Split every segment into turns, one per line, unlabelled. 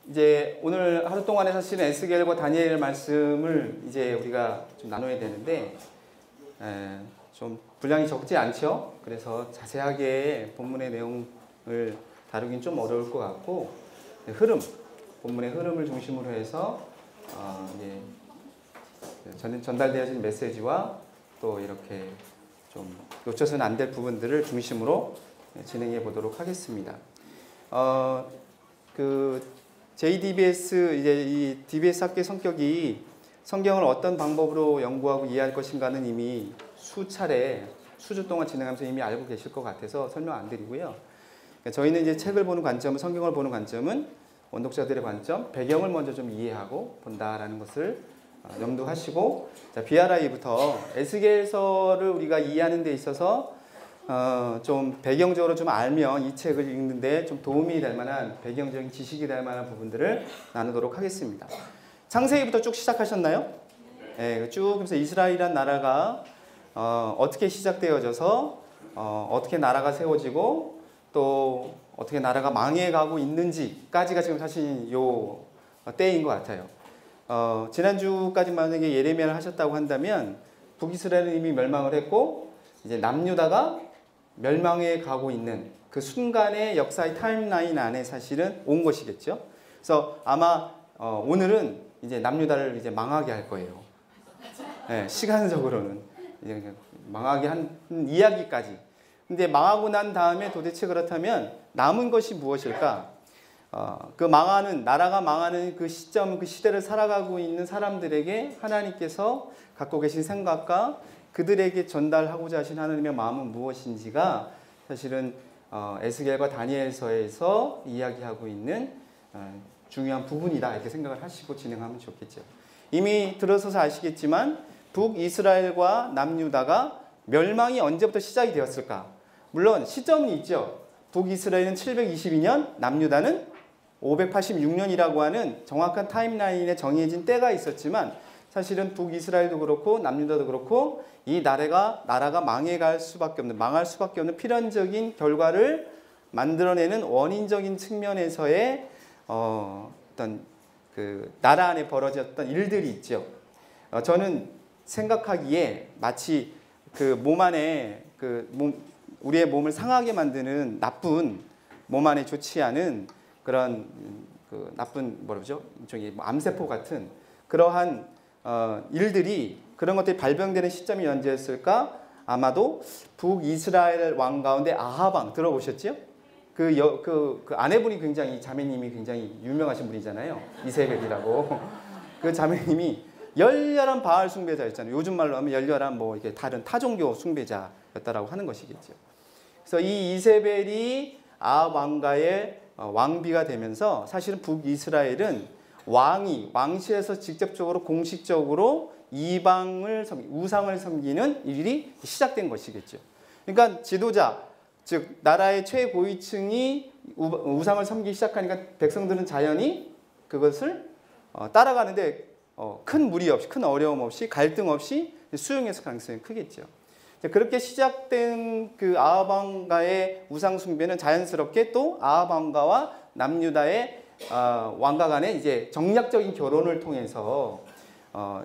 이제 오늘 하루 동안에 사실은 에스겔과 다니엘 말씀을 이제 우리가 좀 나눠야 되는데 좀 분량이 적지 않죠. 그래서 자세하게 본문의 내용을 다루긴 좀 어려울 것 같고 본문의 흐름을 중심으로 해서 이제 전달되어진 메시지와 또 이렇게 좀 놓쳐서는 안 될 부분들을 중심으로 진행해 보도록 하겠습니다. JDBS 이제 이 DBS 학교의 성격이 성경을 어떤 방법으로 연구하고 이해할 것인가는 이미 수주 동안 진행하면서 이미 알고 계실 것 같아서 설명 안 드리고요. 그러니까 저희는 이제 책을 보는 관점은 성경을 보는 관점은 원독자들의 관점, 배경을 먼저 좀 이해하고 본다라는 것을 염두하시고 자, BRI부터 에스겔서를 우리가 이해하는 데 있어서 좀 배경적으로 좀 알면 이 책을 읽는데 좀 도움이 될 만한 배경적인 지식이 될 만한 부분들을 나누도록 하겠습니다. 창세기부터 쭉 시작하셨나요? 네, 쭉 그래서 이스라엘이란 나라가 어떻게 시작되어져서 어떻게 나라가 세워지고 또 어떻게 나라가 망해가고 있는지까지가 지금 사실 요 때인 것 같아요. 지난주까지 만약에 예레미야를 하셨다고 한다면 북이스라엘은 이미 멸망을 했고 이제 남유다가 멸망해 가고 있는 그 순간의 역사의 타임라인 안에 사실은 온 것이겠죠. 그래서 아마 오늘은 이제 남유다를 이제 망하게 할 거예요. 네, 시간적으로는 이제 망하게 한 이야기까지. 근데 망하고 난 다음에 도대체 그렇다면 남은 것이 무엇일까? 그 나라가 망하는 그 시점, 그 시대를 살아가고 있는 사람들에게 하나님께서 갖고 계신 생각과 그들에게 전달하고자 하신 하나님의 마음은 무엇인지가 사실은 에스겔과 다니엘서에서 이야기하고 있는 중요한 부분이다 이렇게 생각을 하시고 진행하면 좋겠죠. 이미 들어서서 아시겠지만 북이스라엘과 남유다가 멸망이 언제부터 시작이 되었을까? 물론 시점이 있죠. 북이스라엘은 722년, 남유다는 586년이라고 하는 정확한 타임라인에 정해진 때가 있었지만 사실은 북이스라엘도 그렇고 남유다도 그렇고 이 나라가 망할 수밖에 없는 필연적인 결과를 만들어내는 원인적인 측면에서의 어떤 그 나라 안에 벌어졌던 일들이 있죠. 저는 생각하기에 마치 그 몸 안에 우리의 몸을 상하게 만드는 나쁜 몸 안에 좋지 않은 그런 그 나쁜 저기 암세포 같은 그러한 일들이 그런 것들이 발병되는 시점이 언제였을까? 아마도 북이스라엘 왕 가운데 아합 들어보셨죠? 그 아내분이 굉장히 자매님이 굉장히 유명하신 분이잖아요. 이세벨이라고. 그 자매님이 열렬한 바알 숭배자였잖아요. 요즘 말로 하면 열렬한 뭐 이렇게 다른 타종교 숭배자였다라고 하는 것이겠죠. 그래서 이 이세벨이 아합 왕가의 왕비가 되면서 사실은 북이스라엘은 왕실에서 직접적으로 공식적으로 우상을 섬기는 일이 시작된 것이겠죠. 그러니까 지도자, 즉 나라의 최고위층이 우상을 섬기기 시작하니까 백성들은 자연히 그것을 따라가는데 큰 무리 없이, 큰 어려움 없이, 갈등 없이 수용했을 가능성이 크겠죠. 그렇게 시작된 그 아합 왕가의 우상 숭배는 자연스럽게 또 아합 왕가와 남유다의 왕가 간의 이제 정략적인 결혼을 통해서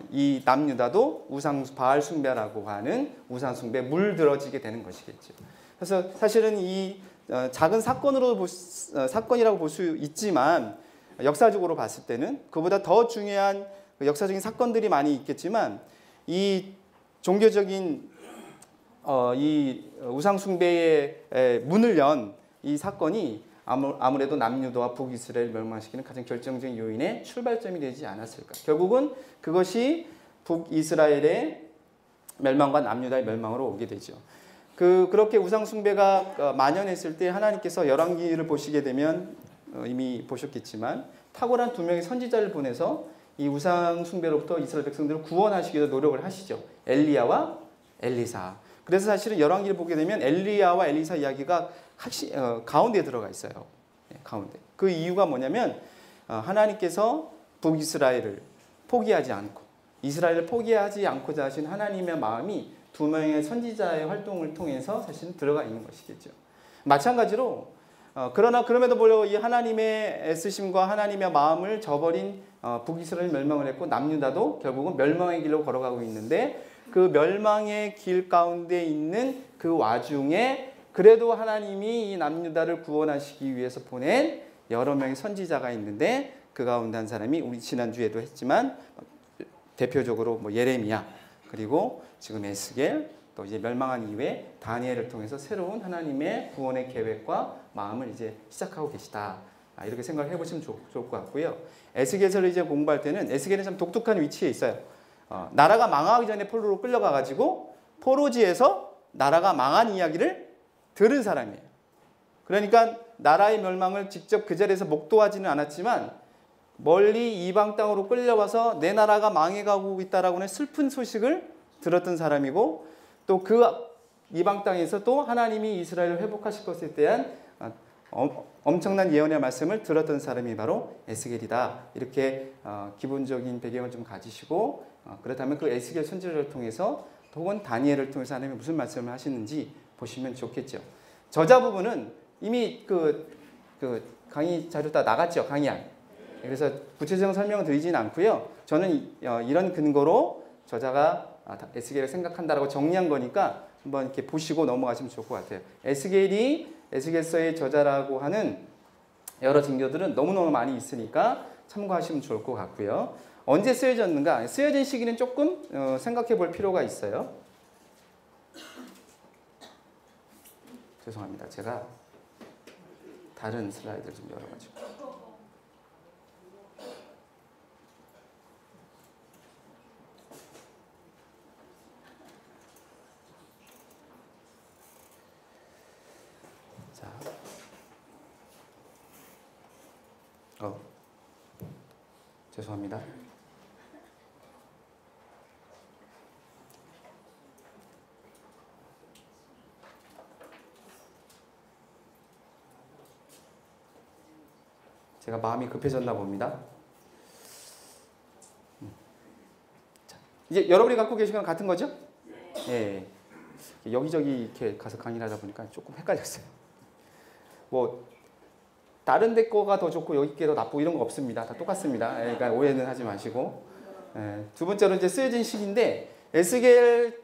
이 남유다도 바알 숭배라고 하는 우상 숭배에 물들어지게 되는 것이겠죠. 그래서 사실은 이 작은 사건이라고 볼 수 있지만 역사적으로 봤을 때는 그보다 더 중요한 역사적인 사건들이 많이 있겠지만 이 종교적인 이 우상 숭배의 문을 연 이 사건이 아무래도 남유다와 북이스라엘 멸망시키는 가장 결정적인 요인의 출발점이 되지 않았을까. 결국은 그것이 북이스라엘의 멸망과 남유다의 멸망으로 오게 되죠. 그렇게 우상 숭배가 만연했을 때 하나님께서 열왕기를 보시게 되면 이미 보셨겠지만 탁월한 두 명의 선지자를 보내서 이 우상 숭배로부터 이스라엘 백성들을 구원하시기 위해서 노력을 하시죠. 엘리야와 엘리사. 그래서 사실은 열왕기를 보게 되면 엘리야와 엘리사 이야기가 가운데에 들어가 있어요. 가운데. 그 이유가 뭐냐면 하나님께서 북이스라엘을 포기하지 않고 이스라엘을 포기하지 않고자 하신 하나님의 마음이 두 명의 선지자의 활동을 통해서 사실은 들어가 있는 것이겠죠. 마찬가지로 그러나 그럼에도 불구하고 이 하나님의 애쓰심과 하나님의 마음을 저버린 북이스라엘 멸망을 했고 남유다도 결국은 멸망의 길로 걸어가고 있는데 그 멸망의 길 가운데 있는 그 와중에 그래도 하나님이 이 남유다를 구원하시기 위해서 보낸 여러 명의 선지자가 있는데 그 가운데 한 사람이 우리 지난주에도 했지만 대표적으로 뭐 예레미야 그리고 지금 에스겔 또 이제 멸망한 이후에 다니엘을 통해서 새로운 하나님의 구원의 계획과 마음을 이제 시작하고 계시다. 이렇게 생각을 해보시면 좋을 것 같고요. 에스겔서를 이제 공부할 때는 에스겔은 참 독특한 위치에 있어요. 나라가 망하기 전에 포로로 끌려가가지고 포로지에서 나라가 망한 이야기를 들은 사람이에요. 그러니까 나라의 멸망을 직접 그 자리에서 목도하지는 않았지만 멀리 이방 땅으로 끌려와서 내 나라가 망해가고 있다라고 하는 슬픈 소식을 들었던 사람이고 또 그 이방 땅에서 또 하나님이 이스라엘을 회복하실 것에 대한 엄청난 예언의 말씀을 들었던 사람이 바로 에스겔이다. 이렇게 기본적인 배경을 좀 가지시고 그렇다면 그 에스겔 선지자를 통해서 혹은 다니엘을 통해서 하나님이 무슨 말씀을 하시는지 보시면 좋겠죠. 저자 부분은 이미 그 강의 자료 다 나갔죠. 강의안. 그래서 구체적인 설명을 드리진 않고요. 저는 이런 근거로 저자가 에스겔을 생각한다라고 정리한 거니까 한번 이렇게 보시고 넘어가시면 좋을 것 같아요. 에스겔이 에스겔서의 저자라고 하는 여러 증거들은 너무너무 많이 있으니까 참고하시면 좋을 것 같고요. 언제 쓰여졌는가? 쓰여진 시기는 조금 생각해 볼 필요가 있어요. 죄송합니다. 제가 다른 슬라이드를 좀 열어가지고. 죄송합니다. 제가 마음이 급해졌나 봅니다. 자, 이제 여러분이 갖고 계신 건 같은 거죠? 예. 여기저기 이렇게 가서 강의를 하다 보니까 조금 헷갈렸어요. 뭐 다른 데 거가 더 좋고 여기 게 더 나쁘고 이런 거 없습니다. 다 똑같습니다. 그러니까 오해는 하지 마시고. 두 번째로 이제 쓰여진 시기인데 에스겔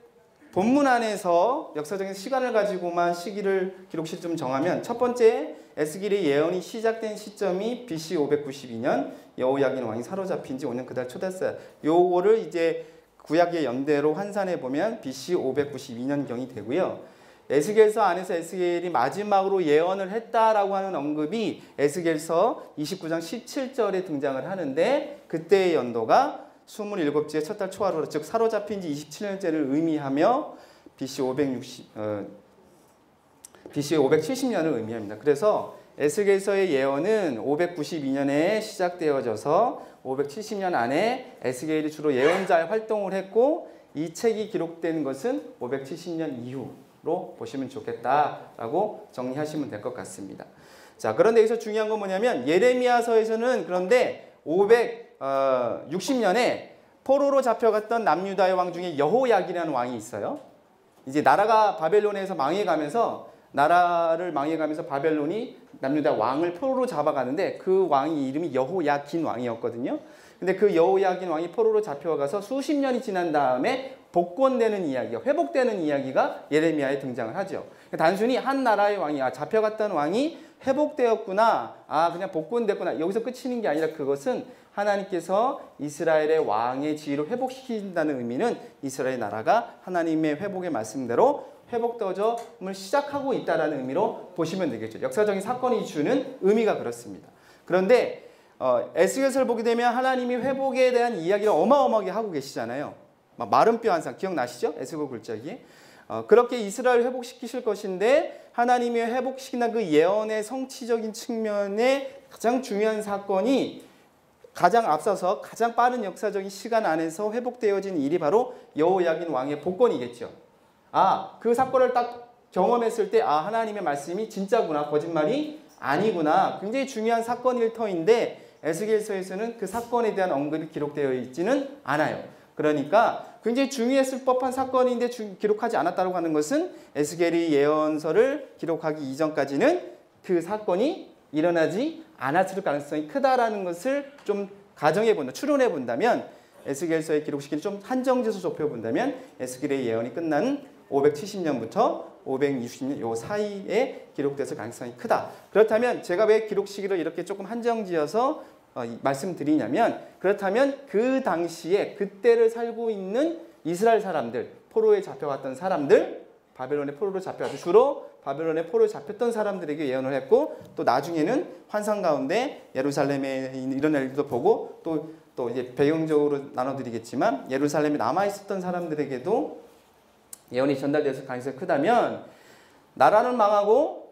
본문 안에서 역사적인 시간을 가지고만 시기를 기록시 좀 정하면 첫 번째 에스겔의 예언이 시작된 시점이 BC 592년 여호야긴 왕이 사로잡힌 지 5년 그달 초됐어요. 요거를 이제 구약의 연대로 환산해 보면 BC 592년경이 되고요. 에스겔서 안에서 에스겔이 마지막으로 예언을 했다라고 하는 언급이 에스겔서 29장 17절에 등장을 하는데 그때의 연도가 27주의 첫 달 초하루 즉 사로잡힌 지 27년째를 의미하며 BC 570년을 의미합니다. 그래서 에스겔서의 예언은 592년에 시작되어져서 570년 안에 에스겔이 주로 예언자의 활동을 했고 이 책이 기록된 것은 570년 이후로 보시면 좋겠다라고 정리하시면 될 것 같습니다. 자, 그런데 여기서 중요한 건 뭐냐면 예레미야서에서는 그런데 560년에 포로로 잡혀갔던 남유다의 왕 중에 여호야긴이라는 왕이 있어요. 이제 나라가 바벨론에서 망해가면서 바벨론이 남유다 왕을 포로로 잡아가는데 그 왕이 이름이 여호야긴 왕이었거든요. 근데 그 여호야긴 왕이 포로로 잡혀가서 수십 년이 지난 다음에 복권되는 이야기가 회복되는 이야기가 예레미야에 등장을 하죠. 단순히 한 나라의 왕이 잡혀갔던 왕이 회복되었구나, 그냥 복권됐구나 여기서 끝이는 게 아니라 그것은 하나님께서 이스라엘의 왕의 지위를 회복시킨다는 의미는 이스라엘 나라가 하나님의 회복의 말씀대로 회복도점을 시작하고 있다는 의미로 보시면 되겠죠. 역사적인 사건이 주는 의미가 그렇습니다. 그런데 에스겔서를 보게 되면 하나님이 회복에 대한 이야기를 어마어마하게 하고 계시잖아요. 마른 뼈 한상 기억나시죠? 에스겔 굴절기. 그렇게 이스라엘을 회복시키실 것인데 하나님이 회복시키는 그 예언의 성취적인 측면에 가장 중요한 사건이 가장 앞서서 가장 빠른 역사적인 시간 안에서 회복되어진 일이 바로 여호야긴 왕의 복권이겠죠. 그 사건을 딱 경험했을 때 하나님의 말씀이 진짜구나, 거짓말이 아니구나. 굉장히 중요한 사건일 터인데 에스겔서에서는 그 사건에 대한 언급이 기록되어 있지는 않아요. 그러니까 굉장히 중요했을 법한 사건인데 기록하지 않았다고 하는 것은 에스겔이 예언서를 기록하기 이전까지는 그 사건이 일어나지 않았을 가능성이 크다라는 것을 좀 가정해 본다, 추론해 본다면 에스겔서의 기록 시기를 좀 한정지어서 좁혀 본다면 에스겔의 예언이 끝나는 570년부터 560년 요 사이에 기록됐을 가능성이 크다. 그렇다면 제가 왜 기록 시기를 이렇게 조금 한정지어서 말씀드리냐면, 그렇다면 그 당시에 그때를 살고 있는 이스라엘 사람들, 포로에 잡혀갔던 사람들, 바벨론의 포로로 잡혀갔던, 주로 바벨론의 포로에 잡혔던 사람들에게 예언을 했고, 또 나중에는 환상 가운데 예루살렘에 일어날 일도 보고, 또 이제 배경적으로 나눠드리겠지만 예루살렘에 남아있었던 사람들에게도 예언이 전달되어서 가능성이 크다면, 나라는 망하고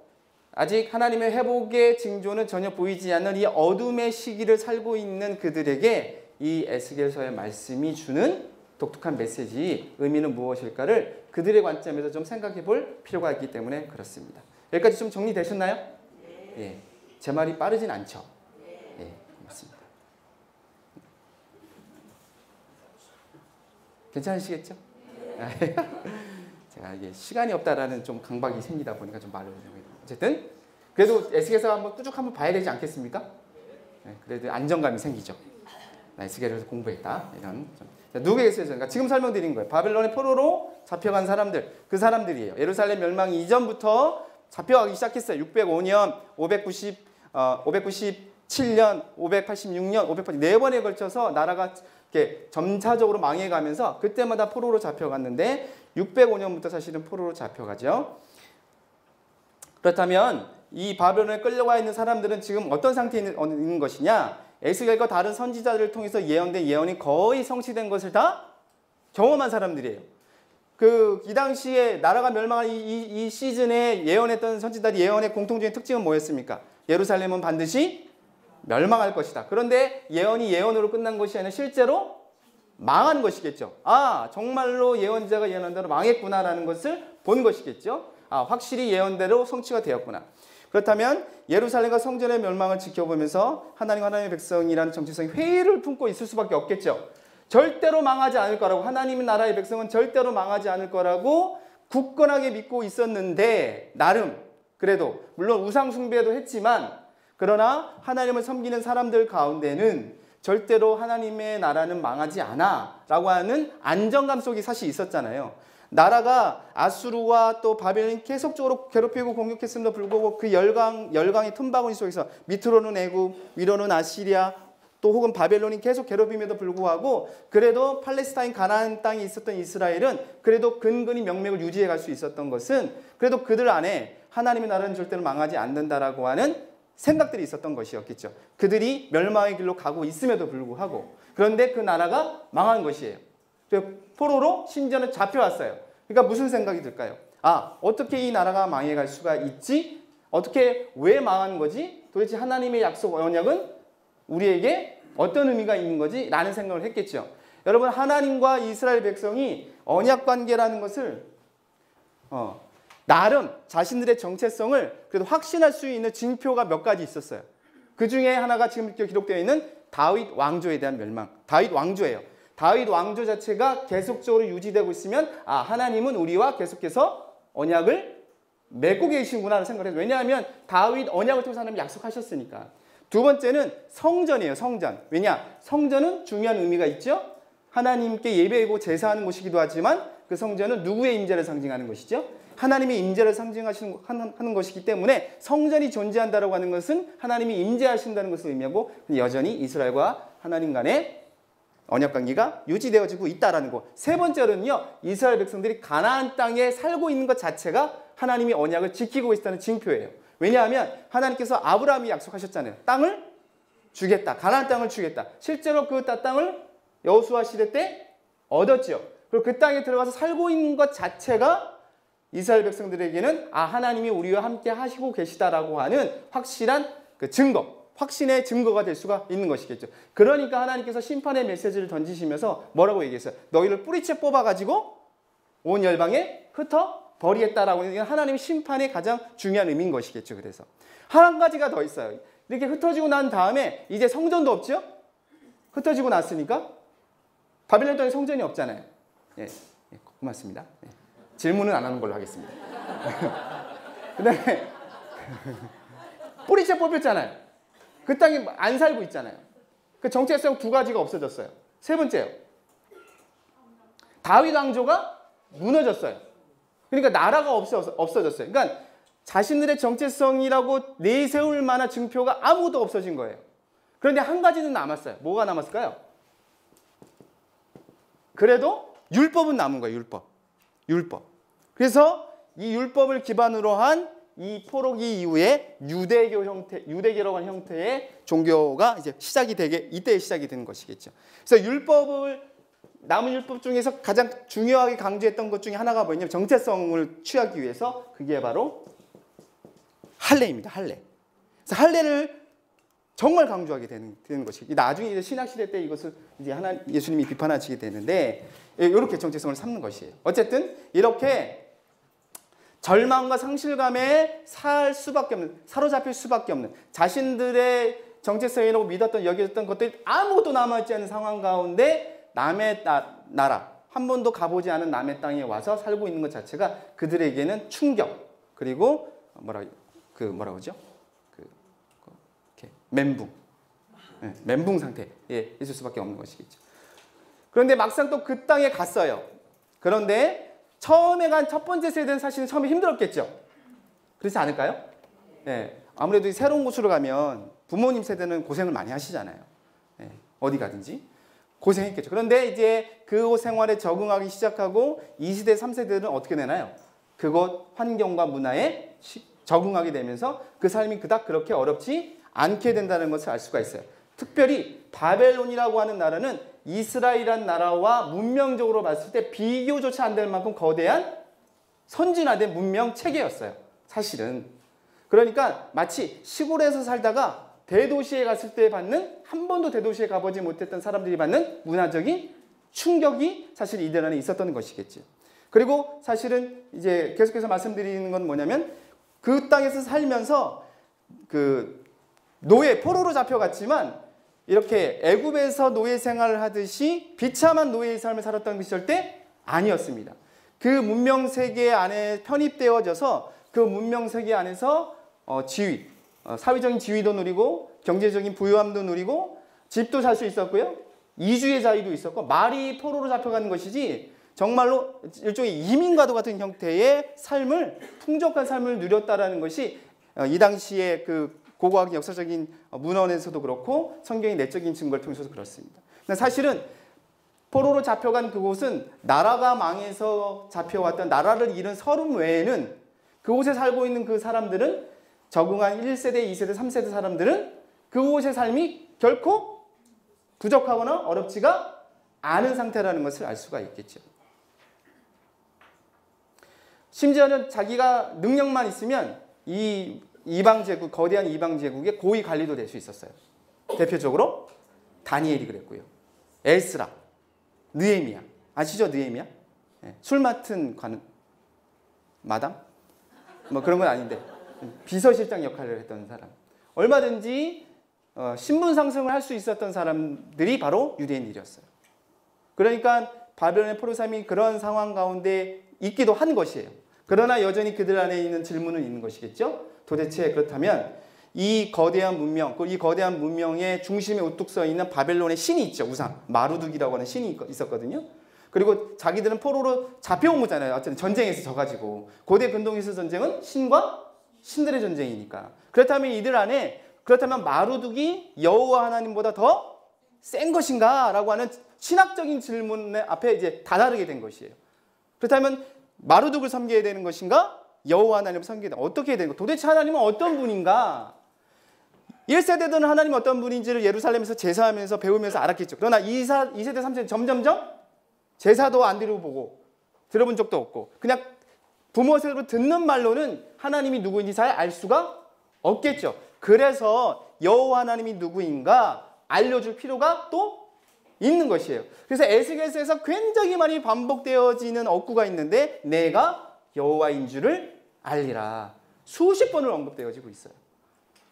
아직 하나님의 회복의 징조는 전혀 보이지 않는 이 어둠의 시기를 살고 있는 그들에게 이 에스겔서의 말씀이 주는 독특한 메시지, 의미는 무엇일까를 그들의 관점에서 좀 생각해 볼 필요가 있기 때문에 그렇습니다. 여기까지 좀 정리되셨나요? 예. 제 말이 빠르진 않죠? 예, 맞습니다. 괜찮으시겠죠? 제가 이게 시간이 없다라는 좀 강박이 생기다 보니까 좀 말을 어쨌든 그래도 에스겔서 한번 꾸준히 한번 봐야 되지 않겠습니까? 네, 그래도 안정감이 생기죠. 나 에스겔을 공부했다 이런. 누구겠어요? 그러니까 지금 설명드린 거예요. 바벨론의 포로로 잡혀간 사람들, 그 사람들이에요. 예루살렘 멸망 이전부터 잡혀가기 시작했어요. 605년, 597년, 586년, 584번에 걸쳐서 나라가 이렇게 점차적으로 망해가면서 그때마다 포로로 잡혀갔는데 605년부터 사실은 포로로 잡혀가죠. 그렇다면 이 바벨론에 끌려와 있는 사람들은 지금 어떤 상태에 있는 것이냐? 에스겔과 다른 선지자들을 통해서 예언된 예언이 거의 성취된 것을 다 경험한 사람들이에요. 이 당시에 나라가 멸망한 이 시즌에 예언했던 선지자들이 예언의 공통적인 특징은 뭐였습니까? 예루살렘은 반드시 멸망할 것이다. 그런데 예언이 예언으로 끝난 것이 아니라 실제로 망한 것이겠죠. 아, 정말로 예언자가 예언한 대로 망했구나라는 것을 본 것이겠죠. 아, 확실히 예언대로 성취가 되었구나. 그렇다면 예루살렘과 성전의 멸망을 지켜보면서 하나님의 백성이라는 정체성이 회의를 품고 있을 수밖에 없겠죠. 절대로 망하지 않을 거라고, 하나님의 나라의 백성은 절대로 망하지 않을 거라고 굳건하게 믿고 있었는데, 나름 그래도 물론 우상 숭배도 했지만, 그러나 하나님을 섬기는 사람들 가운데는 절대로 하나님의 나라는 망하지 않아 라고 하는 안정감 속이 사실 있었잖아요. 나라가 아수르와 또 바벨론이 계속적으로 괴롭히고 공격했음에도 불구하고 그 열강의 틈바구니 속에서 밑으로는 애굽, 위로는 아시리아, 또 혹은 바벨론이 계속 괴롭힘에도 불구하고 그래도 팔레스타인 가나안 땅에 있었던 이스라엘은 그래도 근근히 명맥을 유지해 갈 수 있었던 것은 그래도 그들 안에 하나님의 나라는 절대로 망하지 않는다라고 하는 생각들이 있었던 것이었겠죠. 그들이 멸망의 길로 가고 있음에도 불구하고. 그런데 그 나라가 망한 것이에요. 포로로 심지어는 잡혀왔어요. 그러니까 무슨 생각이 들까요? 아, 어떻게 이 나라가 망해갈 수가 있지? 어떻게, 왜 망한 거지? 도대체 하나님의 약속 언약은 우리에게 어떤 의미가 있는 거지? 라는 생각을 했겠죠. 여러분, 하나님과 이스라엘 백성이 언약 관계라는 것을 나름 자신들의 정체성을 그래도 확신할 수 있는 징표가 몇 가지 있었어요. 그 중에 하나가 지금 이렇게 기록되어 있는 다윗 왕조에 대한 멸망. 다윗 왕조예요. 다윗 왕조 자체가 계속적으로 유지되고 있으면 아, 하나님은 우리와 계속해서 언약을 맺고 계신구나 라는 생각을 해요. 왜냐하면 다윗 언약을 통해서 하나님이 약속하셨으니까. 두 번째는 성전이에요. 성전. 왜냐? 성전은 중요한 의미가 있죠. 하나님께 예배하고 제사하는 곳이기도 하지만 그 성전은 누구의 임재를 상징하는 것이죠? 하나님의 임재를 상징하는 것이기 때문에 성전이 존재한다고 하는 것은 하나님이 임재하신다는 것을 의미하고 여전히 이스라엘과 하나님 간의 언약 관계가 유지되어지고 있다라는 것. 세 번째로는요, 이스라엘 백성들이 가나안 땅에 살고 있는 것 자체가 하나님이 언약을 지키고 있다는 징표예요. 왜냐하면 하나님께서 아브라함이 약속하셨잖아요. 땅을 주겠다. 가나안 땅을 주겠다. 실제로 그 땅을 여호수아 시대 때 얻었죠. 그리고 그 땅에 들어가서 살고 있는 것 자체가 이스라엘 백성들에게는 아, 하나님이 우리와 함께 하시고 계시다라고 하는 확실한 그 증거, 확신의 증거가 될 수가 있는 것이겠죠. 그러니까 하나님께서 심판의 메시지를 던지시면서 뭐라고 얘기했어요? 너희를 뿌리채 뽑아가지고 온 열방에 흩어 버리겠다라고 하는 하나님의 심판의 가장 중요한 의미인 것이겠죠. 그래서 한 가지가 더 있어요. 이렇게 흩어지고 난 다음에 이제 성전도 없죠? 흩어지고 났으니까 바벨론 땅에 성전이 없잖아요. 예, 고맙습니다. 예. 질문은 안 하는 걸로 하겠습니다. 그 다음에 뿌리째 뽑혔잖아요. 그 땅에 안 살고 있잖아요. 그 정체성 두 가지가 없어졌어요. 세 번째요. 다윗 왕조가 무너졌어요. 그러니까 나라가 없어졌어요. 그러니까 자신들의 정체성이라고 내세울 만한 증표가 아무것도 없어진 거예요. 그런데 한 가지는 남았어요. 뭐가 남았을까요? 그래도 율법은 남은 거예요. 율법. 그래서 이 율법을 기반으로 한 이 포로기 이후에 유대교라고 하는 형태의 종교가 이제 이때 시작이 되는 것이겠죠. 그래서 남은 율법 중에서 가장 중요하게 강조했던 것 중에 하나가 뭐냐면 정체성을 취하기 위해서 그게 바로 할례입니다. 할례. 그래서 할례를 정말 강조하게 되는 것이죠. 나중에 이제 신약 시대 때 이것을 이제 예수님이 비판하시게 되는데 이렇게 정체성을 삼는 것이에요. 어쨌든 이렇게 절망과 상실감에 사로잡힐 수밖에 없는 자신들의 정체성이라고 믿었던 여겨졌던 것들이 아무것도 남아있지 않은 상황 가운데 남의 나라 한 번도 가보지 않은 남의 땅에 와서 살고 있는 것 자체가 그들에게는 충격 그리고 뭐라고 그러죠? 멘붕 상태에 있을 수밖에 없는 것이겠죠. 그런데 막상 또 그 땅에 갔어요. 그런데 처음에 간 첫 번째 세대는 사실은 처음에 힘들었겠죠. 그렇지 않을까요? 네. 아무래도 새로운 곳으로 가면 부모님 세대는 고생을 많이 하시잖아요. 네. 어디 가든지 고생했겠죠. 그런데 이제 그곳 생활에 적응하기 시작하고 2세대, 3세대들은 어떻게 되나요? 그곳 환경과 문화에 적응하게 되면서 그 삶이 그닥 그렇게 어렵지 않게 된다는 것을 알 수가 있어요. 특별히 바벨론이라고 하는 나라는 이스라엘이라는 나라와 문명적으로 봤을 때 비교조차 안 될 만큼 거대한 선진화된 문명 체계였어요. 사실은. 그러니까 마치 시골에서 살다가 대도시에 갔을 때 받는 한 번도 대도시에 가보지 못했던 사람들이 받는 문화적인 충격이 사실 이들 안에 있었던 것이겠죠. 그리고 사실은 이제 계속해서 말씀드리는 건 뭐냐면 그 땅에서 살면서 포로로 잡혀갔지만 이렇게 애굽에서 노예 생활을 하듯이 비참한 노예의 삶을 살았던 것이 절대 아니었습니다. 그 문명 세계 안에 편입되어져서 그 문명 세계 안에서 사회적인 지위도 누리고 경제적인 부유함도 누리고 집도 살 수 있었고요. 이주의 자유도 있었고 말이 포로로 잡혀가는 것이지 정말로 일종의 이민과도 같은 형태의 풍족한 삶을 누렸다라는 것이 이 당시에 고고학의 역사적인 문헌에서도 그렇고 성경의 내적인 증거를 통해서도 그렇습니다. 사실은 포로로 잡혀간 그곳은 나라가 망해서 잡혀왔던 나라를 잃은 서름 외에는 그곳에 살고 있는 그 사람들은 적응한 1세대, 2세대, 3세대 사람들은 그곳의 삶이 결코 부족하거나 어렵지가 않은 상태라는 것을 알 수가 있겠죠. 심지어는 자기가 능력만 있으면 이 거대한 이방 제국의 고위 관리도 될 수 있었어요. 대표적으로 다니엘이 그랬고요. 에스라, 느헤미야. 아시죠? 느헤미야? 네. 술 맡은 마담? 뭐 그런 건 아닌데 비서실장 역할을 했던 사람. 얼마든지 신분 상승을 할 수 있었던 사람들이 바로 유대인들이었어요. 그러니까 바벨론의 포로삼이 그런 상황 가운데 있기도 한 것이에요. 그러나 여전히 그들 안에 있는 질문은 있는 것이겠죠. 도대체 그렇다면 이 거대한 문명의 중심에 우뚝 서 있는 바벨론의 신이 있죠. 우상 마루둑이라고 하는 신이 있었거든요. 그리고 자기들은 포로로 잡혀온 거잖아요. 어쨌든 전쟁에서 져가지고 고대 근동에서 전쟁은 신과 신들의 전쟁이니까. 그렇다면 마루둑이 여호와 하나님보다 더 센 것인가라고 하는 신학적인 질문 앞에 이제 다다르게 된 것이에요. 그렇다면 마루둑을 섬겨야 되는 것인가? 여호와 하나님을 섬겨야 되는 어떻게 해야 되는 거? 도대체 하나님은 어떤 분인가? 1세대들은 하나님이 어떤 분인지를 예루살렘에서 제사하면서 배우면서 알았겠죠. 그러나 2세대, 3세대 점점점 제사도 안 들어보고 들어본 적도 없고 그냥 부모세대로 듣는 말로는 하나님이 누구인지 잘 알 수가 없겠죠. 그래서 여호와 하나님이 누구인가 알려줄 필요가 또 있는 것이에요. 그래서 에스겔서에서 굉장히 많이 반복되어지는 어구가 있는데 내가 여호와인 줄을 알리라. 수십 번을 언급되어지고 있어요.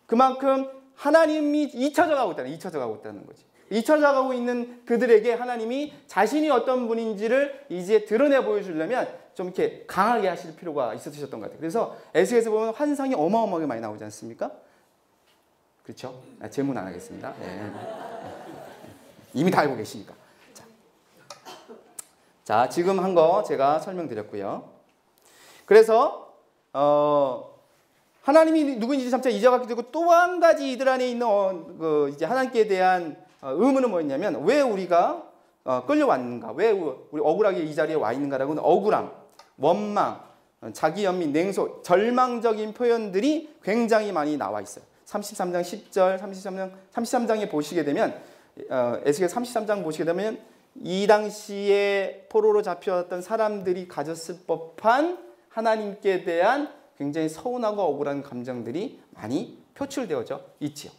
그만큼 하나님이 잊혀져 가고 있다는 거지. 잊혀져 가고 있는 그들에게 하나님이 자신이 어떤 분인지를 이제 드러내 보여주려면 좀 이렇게 강하게 하실 필요가 있으셨던 것 같아요. 그래서 에스겔에서 보면 환상이 어마어마하게 많이 나오지 않습니까? 그렇죠? 질문 안 하겠습니다. 이미 다 알고 계시니까. 자, 지금 한 거 제가 설명드렸고요. 그래서 하나님이 누구인지 점차 잊어가게 되고 또 한 가지 이들 안에 있는 이제 하나님께 대한 의문은 뭐였냐면 왜 우리가 끌려왔는가? 왜 우리 억울하게 이 자리에 와 있는가라고는 억울함, 원망, 자기 연민, 냉소, 절망적인 표현들이 굉장히 많이 나와 있어요. 33장 10절, 33장에 보시게 되면 에스겔 33장 보시게 되면 이 당시에 포로로 잡혀왔던 사람들이 가졌을 법한 하나님께 대한 굉장히 서운하고 억울한 감정들이 많이 표출되어져 있지요.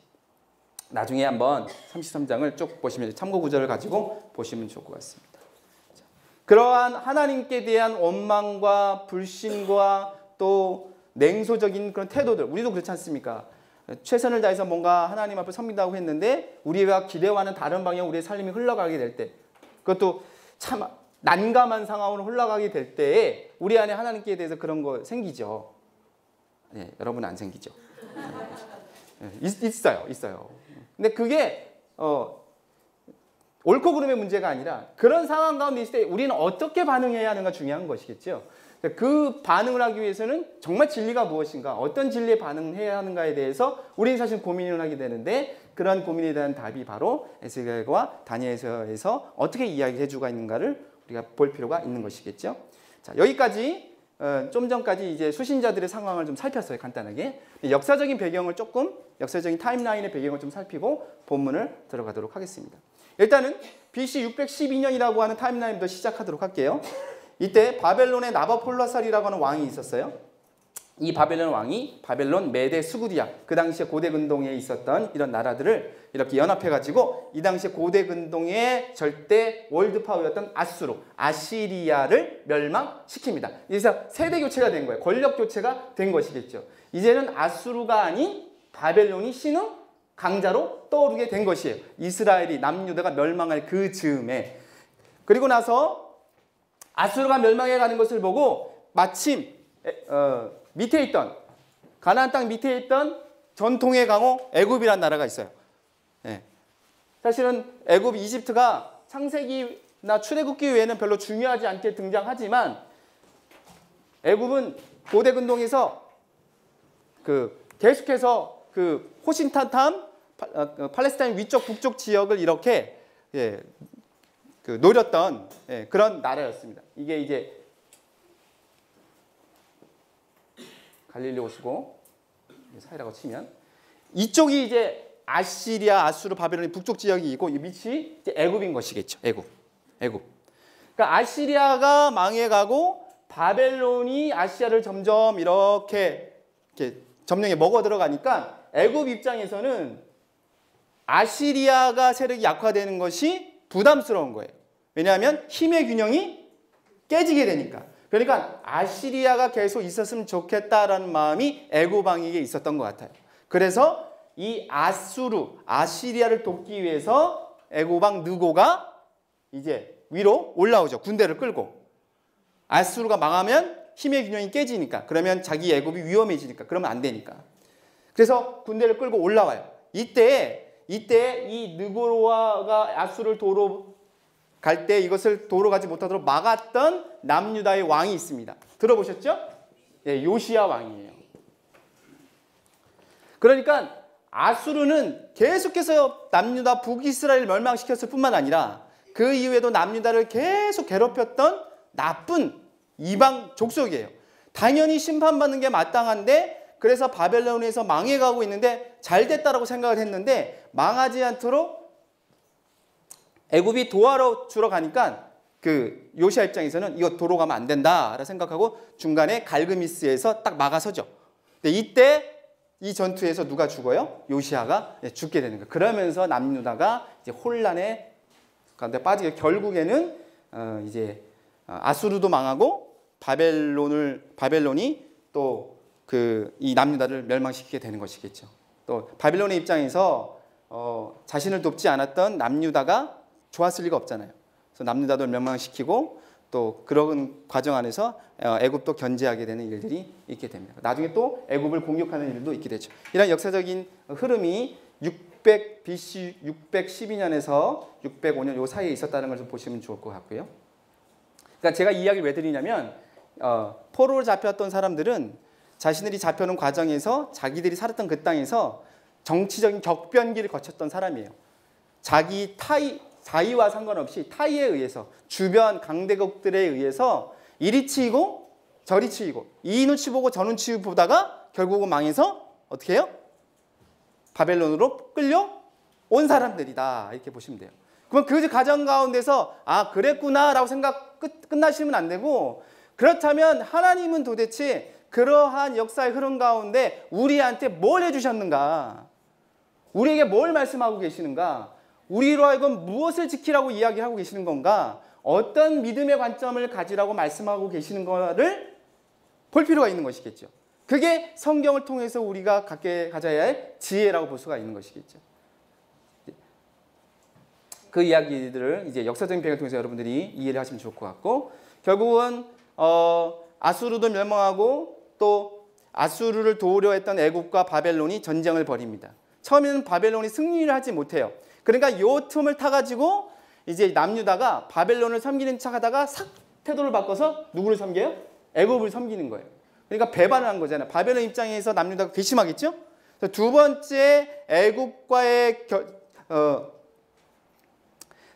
나중에 한번 33장을 쭉 보시면 참고 구절을 가지고 보시면 좋을 것 같습니다. 그러한 하나님께 대한 원망과 불신과 또 냉소적인 그런 태도들, 우리도 그렇지 않습니까? 최선을 다해서 뭔가 하나님 앞에 섭니다 했는데 우리가 기대와는 다른 방향 우리의 삶이 흘러가게 될 때, 그것도 참 난감한 상황으로 흘러가게 될 때에 우리 안에 하나님께 대해서 그런 거 생기죠. 네, 여러분은 안 생기죠. 있어요. 근데 그게 옳고 그름의 문제가 아니라 그런 상황 가운데 있을 때 우리는 어떻게 반응해야 하는가 중요한 것이겠죠. 그 반응을 하기 위해서는 정말 진리가 무엇인가, 어떤 진리에 반응해야 하는가에 대해서 우리는 사실 고민을 하게 되는데 그런 고민에 대한 답이 바로 에스겔과 다니엘서에서 어떻게 이야기해 주고 있는가를 우리가 볼 필요가 있는 것이겠죠. 자, 여기까지 좀 전까지 이제 수신자들의 상황을 좀 살폈어요. 간단하게. 역사적인 배경을 역사적인 타임라인의 배경을 좀 살피고 본문을 들어가도록 하겠습니다. 일단은 BC 612년이라고 하는 타임라인부터 시작하도록 할게요. 이때 바벨론의 나부콜라살이라고 하는 왕이 있었어요. 이 바벨론 왕이 바벨론, 메데, 스구디아, 그 당시에 고대 근동에 있었던 이런 나라들을 이렇게 연합해가지고 이 당시에 고대 근동의 절대 월드파워였던 아시리아를 멸망시킵니다. 그래서 세대 교체가 된 거예요. 권력 교체가 된 것이겠죠. 이제는 아수르가 아닌 바벨론이 신흥 강자로 떠오르게 된 것이에요. 이스라엘이 남유다가 멸망할 그 즈음에. 그리고 나서 아수르가 멸망해 가는 것을 보고 마침 밑에 있던 가나안 땅 밑에 있던 전통의 강호 애굽이라는 나라가 있어요. 네. 사실은 애굽, 이집트가 창세기나 출애굽기 외에는 별로 중요하지 않게 등장하지만 애굽은 고대 근동에서 계속해서 호신탄탐 팔레스타인 위쪽 북쪽 지역을 이렇게 노렸던 그런 나라였습니다. 이게 이제 갈릴리 호수고 사이라고 치면 이쪽이 이제 아시리아, 아수르, 바벨론의 북쪽 지역이고 이 밑이 이제 애굽인 것이겠죠. 애굽. 그러니까 아시리아가 망해가고 바벨론이 아시아를 점점 이렇게 점령에 먹어 들어가니까 애굽 입장에서는 아시리아가 세력이 약화되는 것이 부담스러운 거예요. 왜냐하면 힘의 균형이 깨지게 되니까. 그러니까 아시리아가 계속 있었으면 좋겠다라는 마음이 애굽 왕에게 있었던 것 같아요. 그래서 이 아시리아를 돕기 위해서 애굽 왕 느고가 이제 위로 올라오죠. 군대를 끌고. 아수르가 망하면 힘의 균형이 깨지니까. 그러면 자기 애굽이 위험해지니까. 그러면 안 되니까. 그래서 군대를 끌고 올라와요. 이때 이 느고로가 아수르를 도로 갈 때 이것을 도로 가지 못하도록 막았던 남유다의 왕이 있습니다. 들어보셨죠? 네, 요시야 왕이에요. 그러니까 아수르는 계속해서 남유다 북이스라엘을 멸망시켰을 뿐만 아니라 그 이후에도 남유다를 계속 괴롭혔던 나쁜 이방 족속이에요. 당연히 심판받는 게 마땅한데 그래서 바벨론에서 망해가고 있는데 잘 됐다라고 생각을 했는데 망하지 않도록 애굽이 도와러 주러 가니까 그 요시야 입장에서는 이거 도로 가면 안 된다라고 생각하고 중간에 갈그미스에서 딱 막아서죠. 근데 이때 이 전투에서 누가 죽어요? 요시야가 죽게 되는 거예요. 그러면서 남유다가 이제 혼란에 가운데 빠지게 결국에는 이제 아수르도 망하고 바벨론이 또 이 남유다를 멸망시키게 되는 것이겠죠. 또 바벨론의 입장에서 자신을 돕지 않았던 남유다가 좋았을 리가 없잖아요. 그래서 남유다도 멸망시키고 또 그런 과정 안에서 애굽도 견제하게 되는 일들이 있게 됩니다. 나중에 또 애굽을 공격하는 일도 있게 되죠. 이런 역사적인 흐름이 600 BC 612년에서 605년 요 사이에 있었다는 걸 좀 보시면 좋을 것 같고요. 그러니까 제가 이 이야기를 왜 드리냐면 포로로 잡혔던 사람들은 자신들이 잡혀오는 과정에서 자기들이 살았던 그 땅에서 정치적인 격변기를 거쳤던 사람이에요. 자기 자의와 상관없이 타의에 의해서 주변 강대국들에 의해서 이리 치이고 저리 치이고 이 눈치 보고 저 눈치 보다가 결국은 망해서 어떻게 해요? 바벨론으로 끌려온 사람들이다. 이렇게 보시면 돼요. 그럼 그 과정 가운데서 아 그랬구나 라고 생각 끝나시면 안 되고, 그렇다면 하나님은 도대체 그러한 역사의 흐름 가운데 우리한테 뭘 해주셨는가? 우리에게 뭘 말씀하고 계시는가? 우리로 하여금 무엇을 지키라고 이야기하고 계시는 건가? 어떤 믿음의 관점을 가지라고 말씀하고 계시는 거를 볼 필요가 있는 것이겠죠. 그게 성경을 통해서 우리가 가져야 할 지혜라고 볼 수가 있는 것이겠죠. 그 이야기들을 이제 역사적인 배경을 통해서 여러분들이 이해를 하시면 좋을 것 같고, 결국은 아수르도 멸망하고 또 아수르를 도우려 했던 애굽과 바벨론이 전쟁을 벌입니다. 처음에는 바벨론이 승리를 하지 못해요. 그러니까 요 틈을 타가지고 이제 남유다가 바벨론을 섬기는 척 하다가 싹 태도를 바꿔서 누구를 섬겨요? 애굽을 섬기는 거예요. 그러니까 배반을 한 거잖아요. 바벨론 입장에서 남유다가 괘씸하겠죠? 그래서 두 번째 애굽과의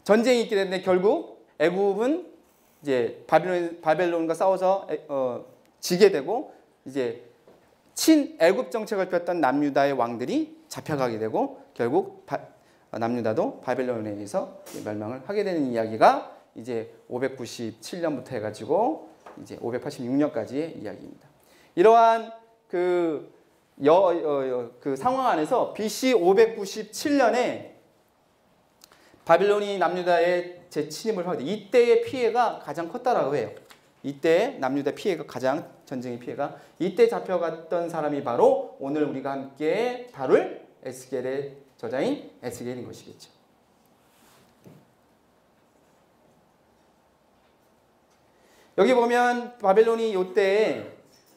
전쟁이 있게 되는데 결국 애굽은 이제 바벨론과 싸워서 지게 되고 이제 친애굽 정책을 폈던 남유다의 왕들이 잡혀가게 되고 결국 남유다도 바벨론에 의해서 멸망을 하게 되는 이야기가 이제 597년부터 해가지고 이제 586년까지의 이야기입니다. 이러한 그 상황 안에서 BC 597년에 바벨론이 남유다의 재침입을 하게 돼. 이때의 피해가 가장 컸다라고 해요. 이때 남유다 피해가 가장 전쟁의 피해가 이때 잡혀갔던 사람이 바로 오늘 우리가 함께 다룰 에스겔의 저자인 에스겔인 것이겠죠. 여기 보면 바벨론이 이때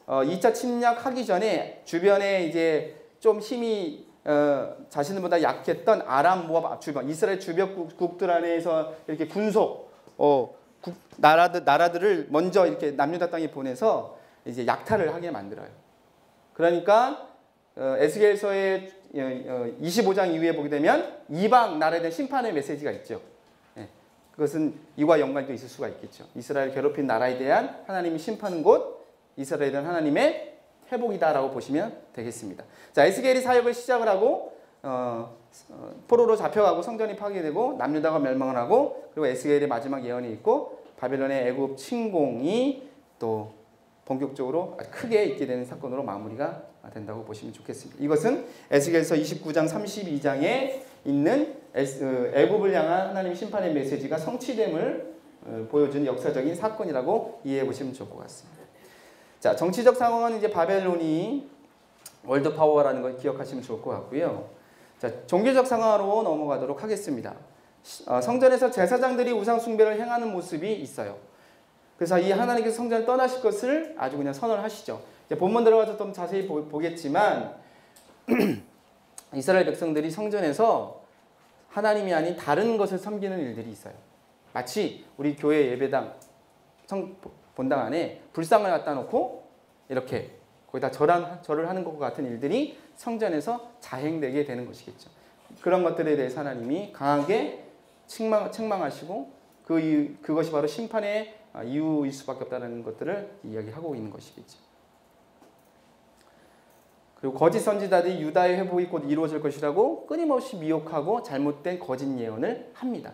2차 침략하기 전에 주변에 이제 좀 힘이 자신들보다 약했던 아람, 모압 주변, 이스라엘 주변국들 안에서 이렇게 군속 나라들을 먼저 이렇게 남유다 땅에 보내서 이제 약탈을 하게 만들어요. 그러니까 에스겔서의 25장 이후에 보게 되면 이방 나라에 대한 심판의 메시지가 있죠. 그것은 이와 연관도 있을 수가 있겠죠. 이스라엘 괴롭힌 나라에 대한 하나님이 심판한 곳, 이스라엘에 대한 하나님의 회복이다라고 보시면 되겠습니다. 자, 에스겔이 사역을 시작을 하고 포로로 잡혀가고 성전이 파괴되고 남유다가 멸망을 하고 그리고 에스겔의 마지막 예언이 있고 바벨론의 애굽 침공이 또 본격적으로 크게 있게 되는 사건으로 마무리가 된다고 보시면 좋겠습니다. 이것은 에스겔서 29장 32장에 있는 애굽을 향한 하나님 심판의 메시지가 성취됨을 보여준 역사적인 사건이라고 이해해 보시면 좋을 것 같습니다. 자, 정치적 상황은 이제 바벨론이 월드 파워라는 걸 기억하시면 좋을 것 같고요. 자, 종교적 상황으로 넘어가도록 하겠습니다. 성전에서 제사장들이 우상 숭배를 행하는 모습이 있어요. 그래서 이 하나님께서 성전을 떠나실 것을 아주 그냥 선언을 하시죠. 이제 본문 들어가서 좀 자세히 보겠지만 이스라엘 백성들이 성전에서 하나님이 아닌 다른 것을 섬기는 일들이 있어요. 마치 우리 교회 예배당 본당 안에 불상을 갖다 놓고 이렇게 거기다 절을 하는 것과 같은 일들이 성전에서 자행되게 되는 것이겠죠. 그런 것들에 대해서 하나님이 강하게 책망하시고 그것이 바로 심판의 이유일 수밖에 없다는 것들을 이야기하고 있는 것이겠죠. 그리고 거짓 선지자들이 유다의 회복이 곧 이루어질 것이라고 끊임없이 미혹하고 잘못된 거짓 예언을 합니다.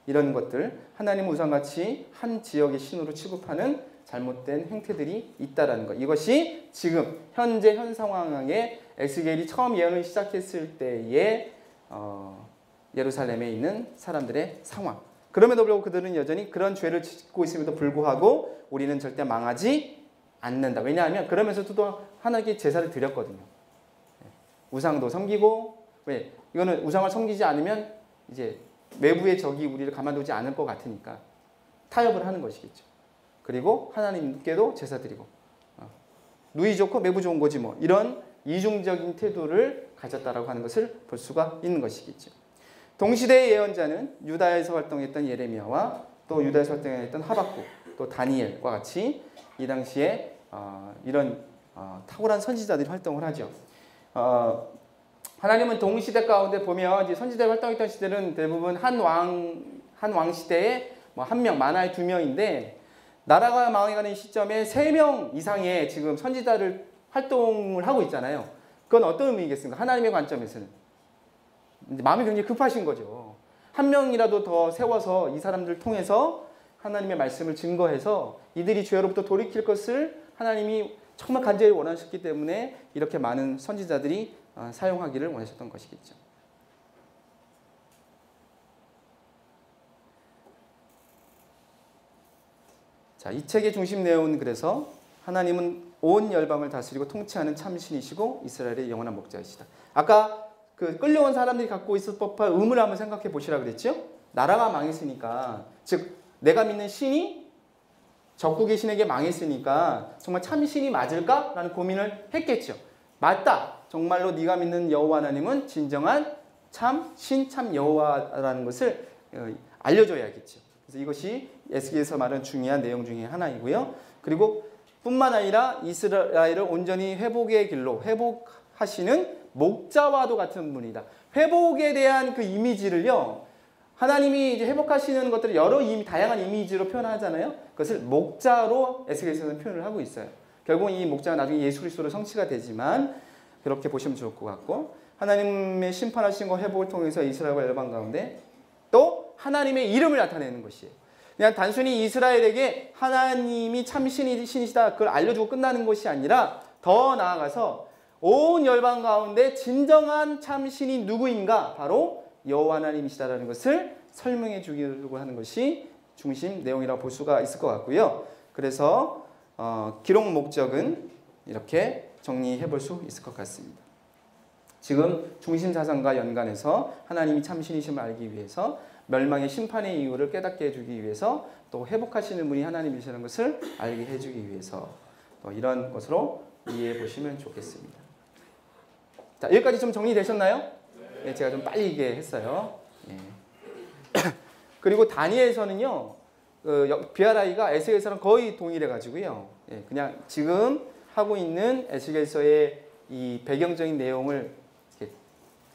이런 것들, 하나님 우상같이 한 지역의 신으로 취급하는 잘못된 행태들이 있다라는 것. 이것이 지금 현재 현 상황에 에스겔이 처음 예언을 시작했을 때의 예루살렘에 있는 사람들의 상황. 그럼에도 불구하고 그들은 여전히 그런 죄를 짓고 있음에도 불구하고 우리는 절대 망하지 않는다. 왜냐하면 그러면서도 또 하나님께 제사를 드렸거든요. 우상도 섬기고, 왜? 이거는 우상을 섬기지 않으면 이제 외부의 적이 우리를 가만두지 않을 것 같으니까. 타협을 하는 것이겠죠. 그리고 하나님께도 제사 드리고 누이 좋고 매부 좋은 거지 뭐 이런 이중적인 태도를 가졌다라고 하는 것을 볼 수가 있는 것이겠죠. 동시대의 예언자는 유다에서 활동했던 예레미야와 또 유다에서 활동했던 하박국 또 다니엘과 같이 이 당시에 이런 탁월한 선지자들이 활동을 하죠. 하나님은 동시대 가운데 보면 이제 선지자가 활동했던 시대는 대부분 한 왕 시대에 뭐 한 명, 많아야 두 명인데 나라가 망해가는 시점에 3명 이상의 지금 선지자를 활동을 하고 있잖아요. 그건 어떤 의미겠습니까? 하나님의 관점에서는 마음이 굉장히 급하신 거죠. 한 명이라도 더 세워서 이 사람들을 통해서 하나님의 말씀을 증거해서 이들이 죄로부터 돌이킬 것을 하나님이 정말 간절히 원하셨기 때문에 이렇게 많은 선지자들이 사용하기를 원하셨던 것이겠죠. 자, 이 책의 중심 내용은 그래서 하나님은 온 열방을 다스리고 통치하는 참신이시고 이스라엘의 영원한 목자이시다. 아까 그 끌려온 사람들이 갖고 있을 법한 의문을 한번 생각해 보시라 그랬죠? 나라가 망했으니까, 즉 내가 믿는 신이 적국의 신에게 망했으니까 정말 참신이 맞을까? 라는 고민을 했겠죠. 맞다. 정말로 네가 믿는 여호와 하나님은 진정한 참신, 참 여호와라는 것을 알려줘야겠죠. 그래서 이것이 에스겔에서 말하는 중요한 내용 중에 하나이고요. 그리고 뿐만 아니라 이스라엘을 온전히 회복의 길로 회복하시는 목자와도 같은 분이다. 회복에 대한 그 이미지를요, 하나님이 이제 회복하시는 것들을 여러 다양한 이미지로 표현하잖아요. 그것을 목자로 에스겔에서는 표현을 하고 있어요. 결국은 이 목자가 나중에 예수 그리스도로 성취가 되지만 그렇게 보시면 좋을 것 같고, 하나님의 심판하신 회복을 통해서 이스라엘과 열방 가운데 또 하나님의 이름을 나타내는 것이에요. 그냥 단순히 이스라엘에게 하나님이 참 신이시다 그걸 알려주고 끝나는 것이 아니라 더 나아가서 온 열방 가운데 진정한 참 신이 누구인가? 바로 여호와 하나님이시다라는 것을 설명해 주려고 하는 것이 중심 내용이라고 볼 수가 있을 것 같고요. 그래서 기록 목적은 이렇게 정리해 볼 수 있을 것 같습니다. 지금 중심 사상과 연관해서 하나님이 참신이심을 알기 위해서, 멸망의 심판의 이유를 깨닫게 해주기 위해서, 또 회복하시는 분이 하나님이시라는 것을 알게 해주기 위해서, 또 이런 것으로 이해해 보시면 좋겠습니다. 자, 여기까지 좀 정리되셨나요? 네, 제가 좀 빨리 얘기했어요. 예. 그리고 다니엘서는요, 비아라이가 에스겔서랑 거의 동일해가지고요. 예, 그냥 지금 하고 있는 에스겔서의 이 배경적인 내용을 이렇게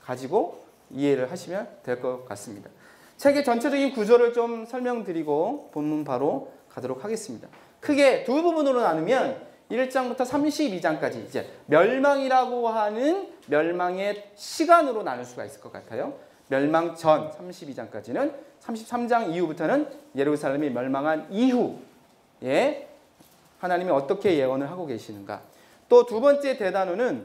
가지고 이해를 하시면 될 것 같습니다. 책의 전체적인 구조를 좀 설명드리고 본문 바로 가도록 하겠습니다. 크게 두 부분으로 나누면 1장부터 32장까지 이제 멸망이라고 하는 멸망의 시간으로 나눌 수가 있을 것 같아요. 멸망 전 32장까지는, 33장 이후부터는 예루살렘이 멸망한 이후에 하나님이 어떻게 예언을 하고 계시는가. 또 두 번째 대단원은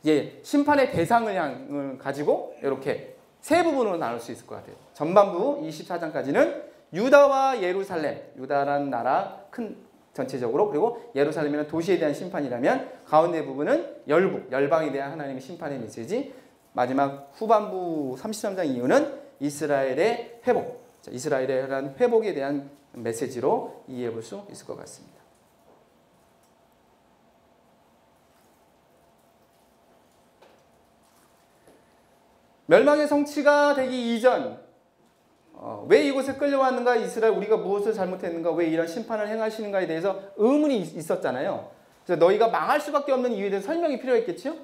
이제 심판의 대상을 가지고 이렇게 세 부분으로 나눌 수 있을 것 같아요. 전반부 24장까지는 유다와 예루살렘, 유다라는 나라 큰 전체적으로, 그리고 예루살렘이라는 도시에 대한 심판이라면 가운데 부분은 열방에 대한 하나님의 심판의 메시지, 마지막 후반부 33장 이후는 이스라엘의 회복, 이스라엘에 대한 회복에 대한 메시지로 이해해 볼 수 있을 것 같습니다. 멸망의 성취가 되기 이전, 왜 이곳에 끌려왔는가, 이스라엘 우리가 무엇을 잘못했는가, 왜 이런 심판을 행하시는가에 대해서 의문이 있었잖아요. 그래서 너희가 망할 수밖에 없는 이유에 대해서 설명이 필요했겠죠.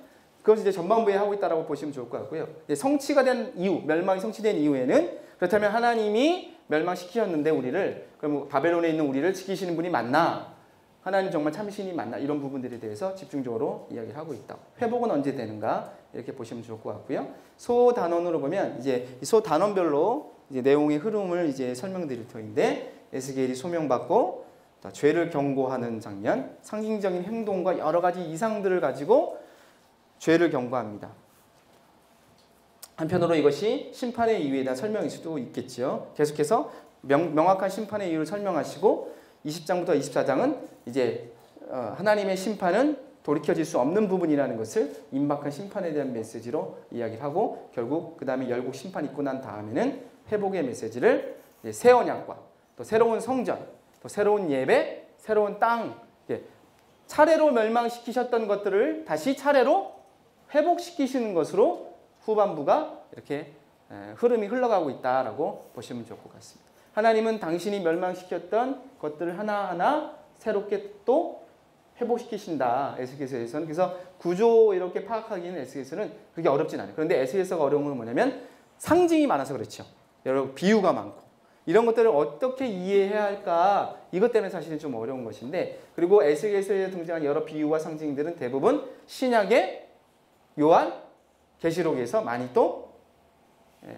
그것을 이제 전반부에 하고 있다고 보시면 좋을 것 같고요. 성취가 된 이유, 멸망이 성취된 이후에는, 그렇다면 하나님이 멸망시키셨는데 우리를, 그럼 바벨론에 있는 우리를 지키시는 분이 맞나? 하나님 정말 참신이 맞나? 이런 부분들에 대해서 집중적으로 이야기를 하고 있다. 회복은 언제 되는가? 이렇게 보시면 좋을 것 같고요. 소 단원으로 보면 이제 소 단원별로 이제 내용의 흐름을 이제 설명드릴 터인데, 에스겔이 소명받고 죄를 경고하는 장면, 상징적인 행동과 여러 가지 이상들을 가지고 죄를 경고합니다. 한편으로 이것이 심판의 이유에 대한 설명일 수도 있겠죠. 계속해서 명확한 심판의 이유를 설명하시고 20장부터 24장은 이제 하나님의 심판은 돌이켜질 수 없는 부분이라는 것을 임박한 심판에 대한 메시지로 이야기를 하고, 결국 그 다음에 열국 심판이 있고 난 다음에는 회복의 메시지를 새 언약과 또 새로운 성전, 또 새로운 예배, 새로운 땅, 차례로 멸망시키셨던 것들을 다시 차례로 회복시키시는 것으로 후반부가 이렇게 흐름이 흘러가고 있다라고 보시면 좋을 것 같습니다. 하나님은 당신이 멸망시켰던 것들을 하나하나 새롭게 또 회복시키신다. 에스겔서에서는. 그래서 구조 이렇게 파악하기는 에스겔서는 그렇게 어렵진 않아요. 그런데 에스겔서가 어려운 건 뭐냐면 상징이 많아서 그렇죠. 여러 비유가 많고 이런 것들을 어떻게 이해해야 할까, 이것 때문에 사실은 좀 어려운 것인데, 그리고 에스겔서에 등장한 여러 비유와 상징들은 대부분 신약의 요한 계시록에서 많이 또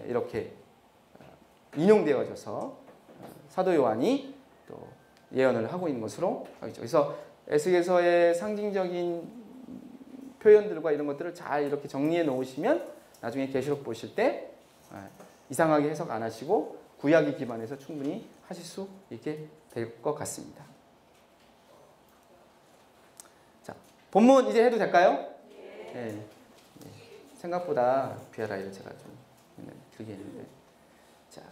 이렇게 인용되어져서 사도 요한이 또 예언을 하고 있는 것으로 알죠. 그래서 에스겔서의 상징적인 표현들과 이런 것들을 잘 이렇게 정리해 놓으시면 나중에 계시록 보실 때 이상하게 해석 안 하시고 구약에 기반해서 충분히 하실 수 있게 될 것 같습니다. 자, 본문 이제 해도 될까요? 네. 생각보다 BRI를 제가 좀 길게 했는데, 자,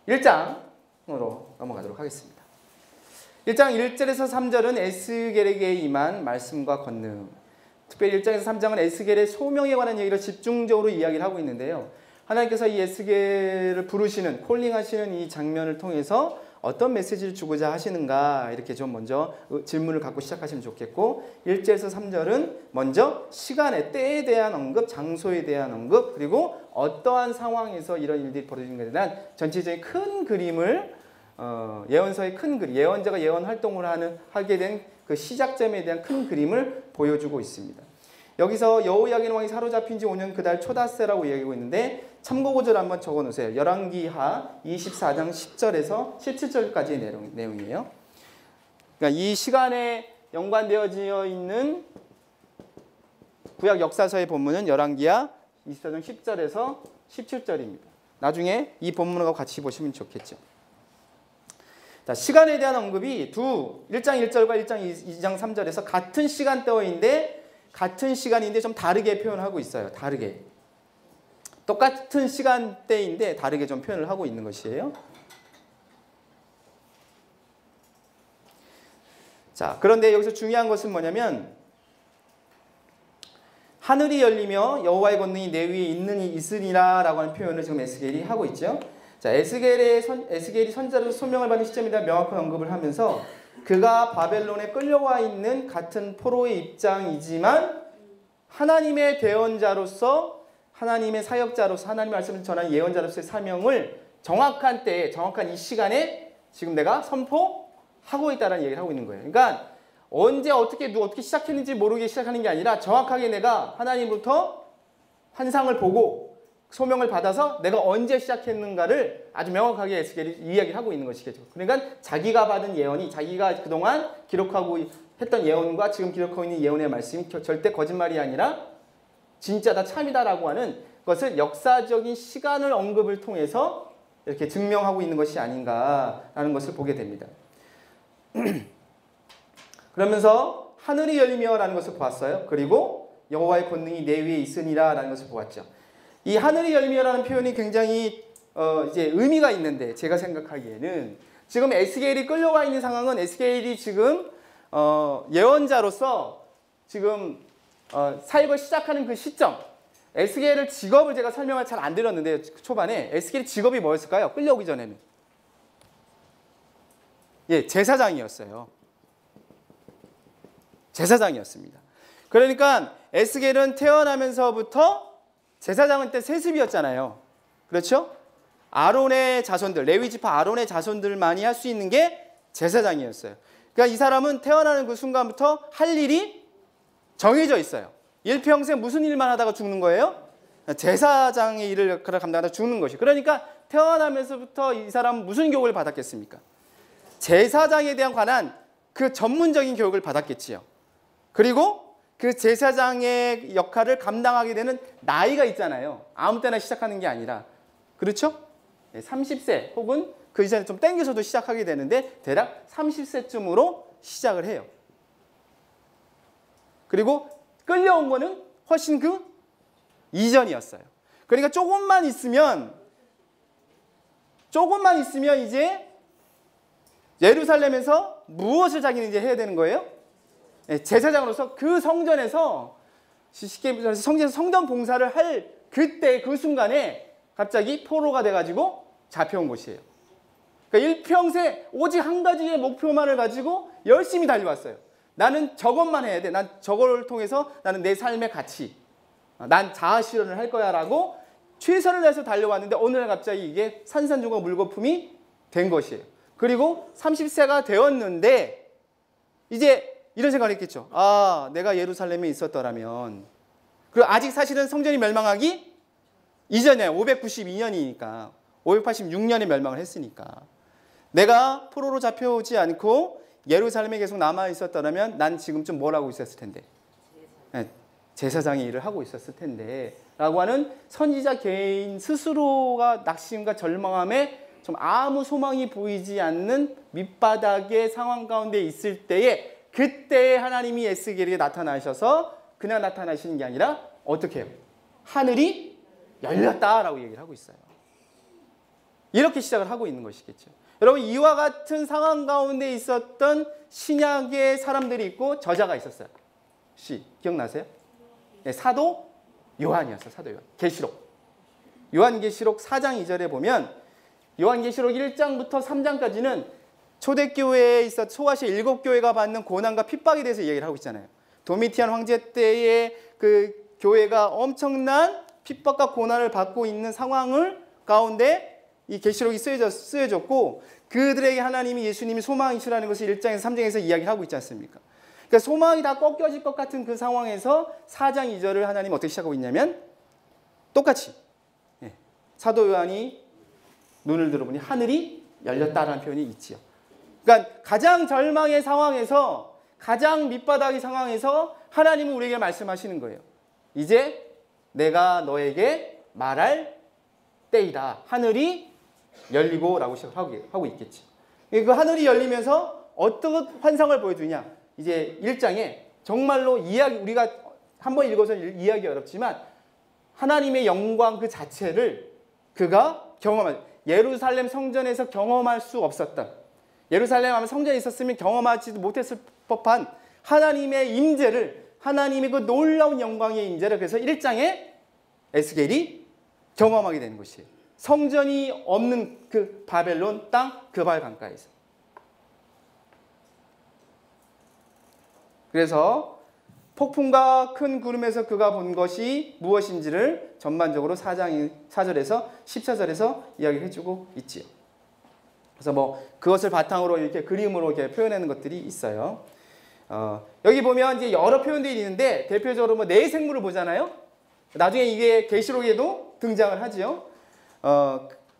1장으로 넘어가도록 하겠습니다. 1장 1절에서 3절은 에스겔에게 임한 말씀과 권능, 특별히 1장에서 3장은 에스겔의 소명에 관한 얘기를 집중적으로 이야기를 하고 있는데요. 하나님께서 이 에스겔을 부르시는, 콜링하시는 이 장면을 통해서 어떤 메시지를 주고자 하시는가, 이렇게 좀 먼저 질문을 갖고 시작하시면 좋겠고, 1절에서 3절은 먼저 시간의 때에 대한 언급, 장소에 대한 언급, 그리고 어떠한 상황에서 이런 일들이 벌어지는 것에 대한 전체적인 큰 그림을, 예언서의 큰 그림, 예언자가 예언 활동을 하게 된 그 시작점에 대한 큰 그림을 보여주고 있습니다. 여기서 여호야긴 왕이 사로잡힌 지 5년 그달 초닷새라고 이야기하고 있는데, 참고 구절 한번 적어 놓으세요. 열왕기하 24장 10절에서 17절까지의 내용이에요. 그러니까 이 시간에 연관되어져 있는 구약 역사서의 본문은 열왕기하 24장 10절에서 17절입니다. 나중에 이 본문과 같이 보시면 좋겠죠. 자, 시간에 대한 언급이 1장 1절과 1장 2장 3절에서 같은 시간대인데 좀 다르게 표현하고 있어요. 다르게. 똑같은 시간대인데 다르게 좀 표현을 하고 있는 것이에요. 자, 그런데 여기서 중요한 것은 뭐냐면, 하늘이 열리며 여호와의 권능이 내 위에 있으리라 라고 하는 표현을 지금 에스겔이 하고 있죠. 자, 에스겔이 선자로서 소명을 받는 시점에 대한 명확한 언급을 하면서 그가 바벨론에 끌려와 있는 같은 포로의 입장이지만 하나님의 대언자로서, 하나님의 사역자로서, 하나님의 말씀을 전하는 예언자로서의 사명을 정확한 때에, 정확한 이 시간에 지금 내가 선포하고 있다는 얘기를 하고 있는 거예요. 그러니까 언제 어떻게 시작했는지 모르게 시작하는 게 아니라 정확하게 내가 하나님부터 환상을 보고 소명을 받아서 내가 언제 시작했는가를 아주 명확하게 에스겔이 이야기를 하고 있는 것이겠죠. 그러니까 자기가 받은 예언이, 자기가 그동안 기록하고 했던 예언과 지금 기록하고 있는 예언의 말씀이 절대 거짓말이 아니라 진짜다, 참이다라고 하는 것을 역사적인 시간을 언급을 통해서 이렇게 증명하고 있는 것이 아닌가라는 것을 보게 됩니다. 그러면서 하늘이 열리며라는 것을 보았어요. 그리고 여호와의 권능이 내 위에 있으니라라는 것을 보았죠. 이 하늘이 열리며라는 표현이 굉장히 이제 의미가 있는데, 제가 생각하기에는 지금 에스겔이 끌려와 있는 상황은 에스겔이 지금 예언자로서 지금 사역을 시작하는 그 시점, 에스겔의 직업을 제가 설명을 잘 안 드렸는데 초반에 에스겔의 직업이 뭐였을까요? 끌려오기 전에는 제사장이었어요. 제사장이었습니다. 그러니까 에스겔은 태어나면서부터 제사장은 때 세습이었잖아요. 그렇죠? 아론의 자손들, 레위지파 아론의 자손들만이 할 수 있는 게 제사장이었어요. 그러니까 이 사람은 태어나는 그 순간부터 할 일이 정해져 있어요. 일평생 무슨 일만 하다가 죽는 거예요? 제사장의 일을 감당하다 죽는 것이. 그러니까 태어나면서부터 이 사람은 무슨 교육을 받았겠습니까? 제사장에 대한 관한 그 전문적인 교육을 받았겠지요. 그리고 그 제사장의 역할을 감당하게 되는 나이가 있잖아요. 아무 때나 시작하는 게 아니라. 그렇죠? 30세 혹은 그 이전에 좀 땡겨서도 시작하게 되는데 대략 30세쯤으로 시작을 해요. 그리고 끌려온 거는 훨씬 그 이전이었어요. 그러니까 조금만 있으면 조금만 있으면 이제 예루살렘에서 무엇을 자기는 이제 해야 되는 거예요? 제사장으로서 그 성전에서 쉽게 말해서 성전 봉사를 할 그때 그 순간에 갑자기 포로가 돼가지고 잡혀온 곳이에요. 그러니까 일평생 오직 한 가지의 목표만을 가지고 열심히 달려왔어요. 나는 저것만 해야 돼. 난 저걸 통해서 나는 내 삶의 가치, 난 자아 실현을 할 거야 라고 최선을 다해서 달려왔는데 어느 날 갑자기 이게 산산조각 물거품이 된 것이에요. 그리고 30세가 되었는데 이제 이런 생각을 했겠죠. 아, 내가 예루살렘에 있었더라면. 그리고 아직 사실은 성전이 멸망하기 이전이에요. 592년이니까. 586년에 멸망을 했으니까. 내가 포로로 잡혀오지 않고 예루살렘에 계속 남아 있었더라면 난 지금쯤 뭘 하고 있었을 텐데. 제사장의 일을 하고 있었을 텐데. 라고 하는 선지자 개인 스스로가 낙심과 절망함에 좀 아무 소망이 보이지 않는 밑바닥의 상황 가운데 있을 때에 그때 하나님이 에스겔에게 나타나셔서 그냥 나타나시는 게 아니라 어떻게 해요? 하늘이 열렸다라고 얘기를 하고 있어요. 이렇게 시작을 하고 있는 것이겠죠. 여러분 이와 같은 상황 가운데 있었던 신약의 사람들이 있고 저자가 있었어요. 혹시 기억나세요? 네, 사도 요한이었어요. 사도 요한. 계시록. 요한계시록 4장 2절에 보면 요한계시록 1장부터 3장까지는 초대교회에 있었 소아시아 7교회가 받는 고난과 핍박에 대해서 이야기를 하고 있잖아요. 도미티안 황제 때의 그 교회가 엄청난 핍박과 고난을 받고 있는 상황을 가운데 이 계시록이 쓰여졌고 그들에게 하나님이 예수님이 소망이시라는 것을 1장에서 3장에서 이야기를 하고 있지 않습니까? 그러니까 소망이 다 꺾여질 것 같은 그 상황에서 4장 2절을 하나님이 어떻게 시작하고 있냐면 똑같이 사도 요한이 눈을 들어보니 하늘이 열렸다라는 표현이 있지요. 그러니까 가장 절망의 상황에서 가장 밑바닥의 상황에서 하나님은 우리에게 말씀하시는 거예요. 이제 내가 너에게 말할 때이다. 하늘이 열리고 라고 시작하고 있겠지. 그 하늘이 열리면서 어떤 환상을 보여주냐. 이제 1장에 정말로 우리가 한번 읽어서 이해하기 어렵지만 하나님의 영광 그 자체를 그가 예루살렘 성전에서 경험할 수 없었던 예루살렘 아마 성전에 있었으면 경험하지도 못했을 법한 하나님의 임재를 하나님의 그 놀라운 영광의 임재를 그래서 1장에 에스겔이 경험하게 되는 것이에요. 성전이 없는 그 바벨론 땅 그발 강가에서. 그래서 폭풍과 큰 구름에서 그가 본 것이 무엇인지를 전반적으로 4절에서 14절에서 이야기를 해주고 있지요. 그래서 뭐 그것을 바탕으로 이렇게 그림으로 이렇게 표현하는 것들이 있어요. 여기 보면 이제 여러 표현들이 있는데 대표적으로 뭐 네 생물을 보잖아요. 나중에 이게 계시록에도 등장을 하지요.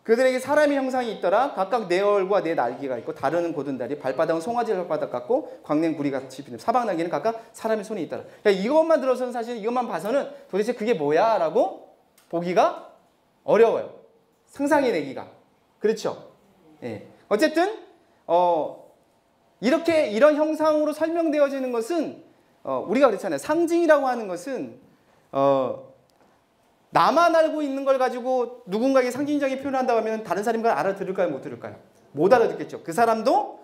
그들에게 사람의 형상이 있더라. 각각 네 얼과 네 날개가 있고 다르는 곧은 다리, 발바닥은 송아지 발바닥 같고 광낸 구리같이 비는 사방 날개는 각각 사람의 손에 있더라. 그러니까 이것만 들어서는 사실 이것만 봐서는 도대체 그게 뭐야? 라고 보기가 어려워요. 상상해내기가. 그렇죠? 예. 어쨌든 이런 형상으로 설명되어지는 것은 우리가 그렇잖아요. 상징이라고 하는 것은 나만 알고 있는 걸 가지고 누군가에게 상징적인 표현을 한다고 하면 다른 사람이 그걸 알아들을까요? 못 들을까요? 못 알아듣겠죠. 그 사람도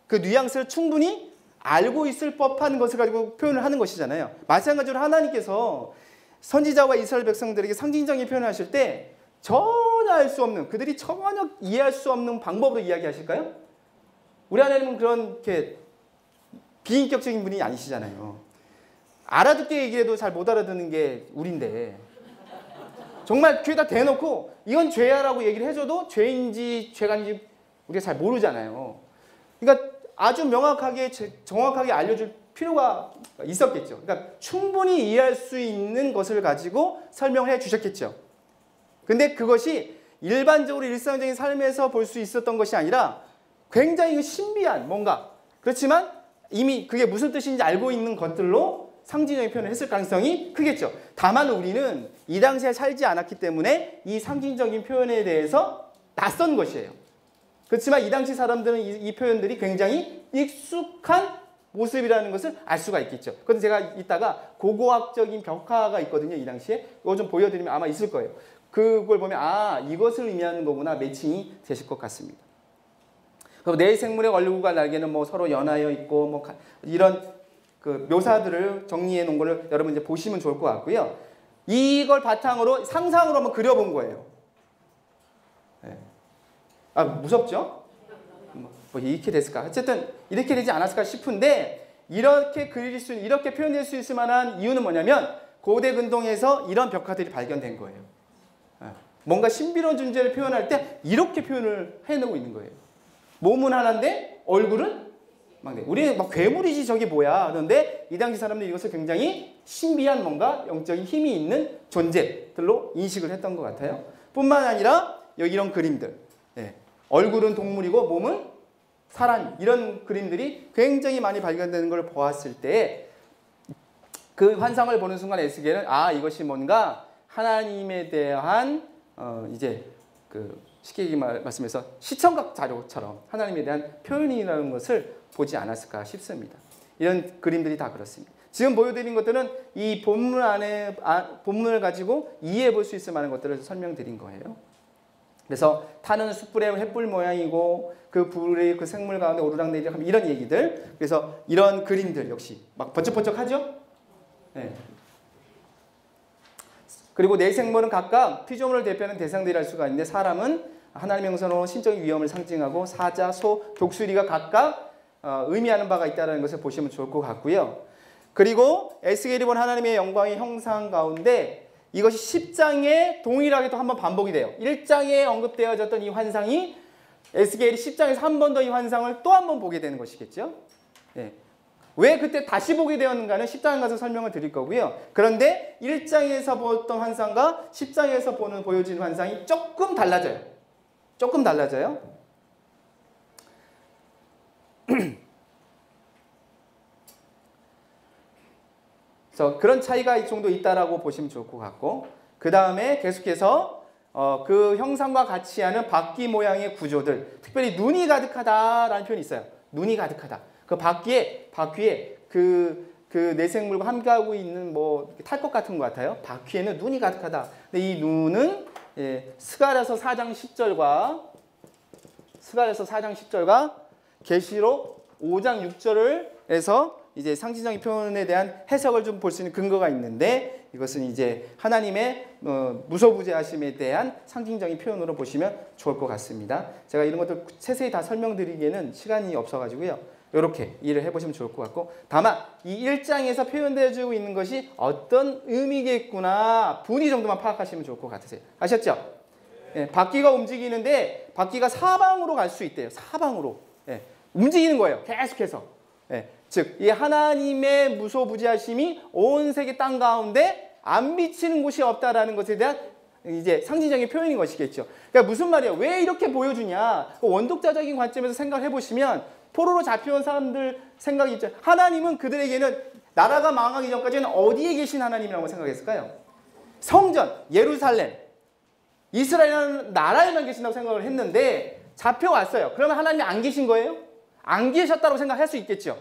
그 뉘앙스를 충분히 알고 있을 법한 것을 가지고 표현을 하는 것이잖아요. 마찬가지로 하나님께서 선지자와 이스라엘 백성들에게 상징적인 표현을 하실 때 전혀 알 수 없는, 그들이 전혀 이해할 수 없는 방법으로 이야기하실까요? 우리 하나님은 그렇게 비인격적인 분이 아니시잖아요. 알아듣게 얘기해도 잘 못 알아듣는 게 우린데 정말 귀에다 대놓고 이건 죄야라고 얘기를 해줘도 죄인지 죄가인지 우리가 잘 모르잖아요. 그러니까 아주 명확하게 정확하게 알려줄 필요가 있었겠죠. 그러니까 충분히 이해할 수 있는 것을 가지고 설명을 해 주셨겠죠. 근데 그것이 일반적으로 일상적인 삶에서 볼 수 있었던 것이 아니라 굉장히 신비한 뭔가, 그렇지만 이미 그게 무슨 뜻인지 알고 있는 것들로 상징적인 표현을 했을 가능성이 크겠죠. 다만 우리는 이 당시에 살지 않았기 때문에 이 상징적인 표현에 대해서 낯선 것이에요. 그렇지만 이 당시 사람들은 이 표현들이 굉장히 익숙한 모습이라는 것을 알 수가 있겠죠. 그런데 제가 이따가 고고학적인 벽화가 있거든요. 이 당시에. 이거 좀 보여드리면 아마 있을 거예요. 그걸 보면 아 이것을 의미하는 거구나 매칭이 되실 것 같습니다. 그럼 내 생물의 얼굴과 날개는 뭐 서로 연하여 있고 뭐 이런 그 묘사들을 정리해 놓은 거를 여러분 이제 보시면 좋을 것 같고요. 이걸 바탕으로 상상으로 한번 그려본 거예요. 네. 아 무섭죠? 뭐 이렇게 됐을까? 어쨌든 이렇게 되지 않았을까 싶은데 이렇게 이렇게 표현될 수 있을 만한 이유는 뭐냐면 고대 근동에서 이런 벽화들이 발견된 거예요. 뭔가 신비로운 존재를 표현할 때 이렇게 표현을 해내고 있는 거예요. 몸은 하나인데 얼굴은 막 우리는 막 괴물이지 저게 뭐야 그런데 이 당시 사람들이 이것을 굉장히 신비한 뭔가 영적인 힘이 있는 존재들로 인식을 했던 것 같아요. 뿐만 아니라 여기 이런 그림들 얼굴은 동물이고 몸은 사람 이런 그림들이 굉장히 많이 발견되는 걸 보았을 때 그 환상을 보는 순간 에스겔은 아 이것이 뭔가 하나님에 대한 이제 그 쉽게 말씀해서 시청각 자료처럼 하나님에 대한 표현이라는 것을 보지 않았을까 싶습니다. 이런 그림들이 다 그렇습니다. 지금 보여드린 것들은 이 본문 안에 본문을 가지고 이해해 볼 수 있을 만한 것들을 설명드린 거예요. 그래서 타는 숯불의 횃불 모양이고 그 불의 그 생물 가운데 오르락내리락 이런 얘기들. 그래서 이런 그림들 역시 막 번쩍번쩍하죠. 네. 그리고 네 생물은 각각 피조물을 대표하는 대상들이 할 수가 있는데 사람은 하나님의 형상으로 신적인 위엄을 상징하고 사자, 소, 독수리가 각각 의미하는 바가 있다는 것을 보시면 좋을 것 같고요. 그리고 에스겔이 본 하나님의 영광의 형상 가운데 이것이 10장에 동일하게 또 한번 반복이 돼요. 1장에 언급되어졌던 이 환상이 에스겔이 10장에서 한 번 더 이 환상을 또 한 번 보게 되는 것이겠죠. 네. 왜 그때 다시 보게 되었는가는 10장에 가서 설명을 드릴 거고요. 그런데 1장에서 보았던 환상과 10장에서 보여진 환상이 조금 달라져요. 조금 달라져요. 그래서 그런 차이가 이 정도 있다라고 보시면 좋을 것 같고 그 다음에 계속해서 그 형상과 같이 하는 바퀴 모양의 구조들 특별히 눈이 가득하다라는 표현이 있어요. 눈이 가득하다. 그 바퀴에 그 내생물과 함께하고 있는 뭐 탈 것 같은 것 같아요. 바퀴에는 눈이 가득하다. 근데 이 눈은 스가랴서 4장 10절과 계시록 5장 6절에서 이제 상징적인 표현에 대한 해석을 좀 볼 수 있는 근거가 있는데 이것은 이제 하나님의 무소부재하심에 대한 상징적인 표현으로 보시면 좋을 것 같습니다. 제가 이런 것들 세세히 다 설명드리기에는 시간이 없어가지고요. 이렇게 이해를 해보시면 좋을 것 같고 다만 이 1장에서 표현되어지고 있는 것이 어떤 의미겠구나 분위 정도만 파악하시면 좋을 것 같으세요. 아셨죠? 바퀴가 움직이는데 바퀴가 사방으로 갈 수 있대요. 사방으로. 움직이는 거예요. 계속해서. 즉, 이 하나님의 무소부재하심이 온 세계 땅 가운데 안 비치는 곳이 없다라는 것에 대한 이제 상징적인 표현인 것이겠죠. 그러니까 무슨 말이에요? 왜 이렇게 보여주냐? 원독자적인 관점에서 생각해 보시면 포로로 잡혀온 사람들 생각이 있죠. 하나님은 그들에게는 나라가 망하기 전까지는 어디에 계신 하나님이라고 생각했을까요? 성전, 예루살렘, 이스라엘이라는 나라에만 계신다고 생각을 했는데 잡혀왔어요. 그러면 하나님이 안 계신 거예요? 안 계셨다고 생각할 수 있겠죠.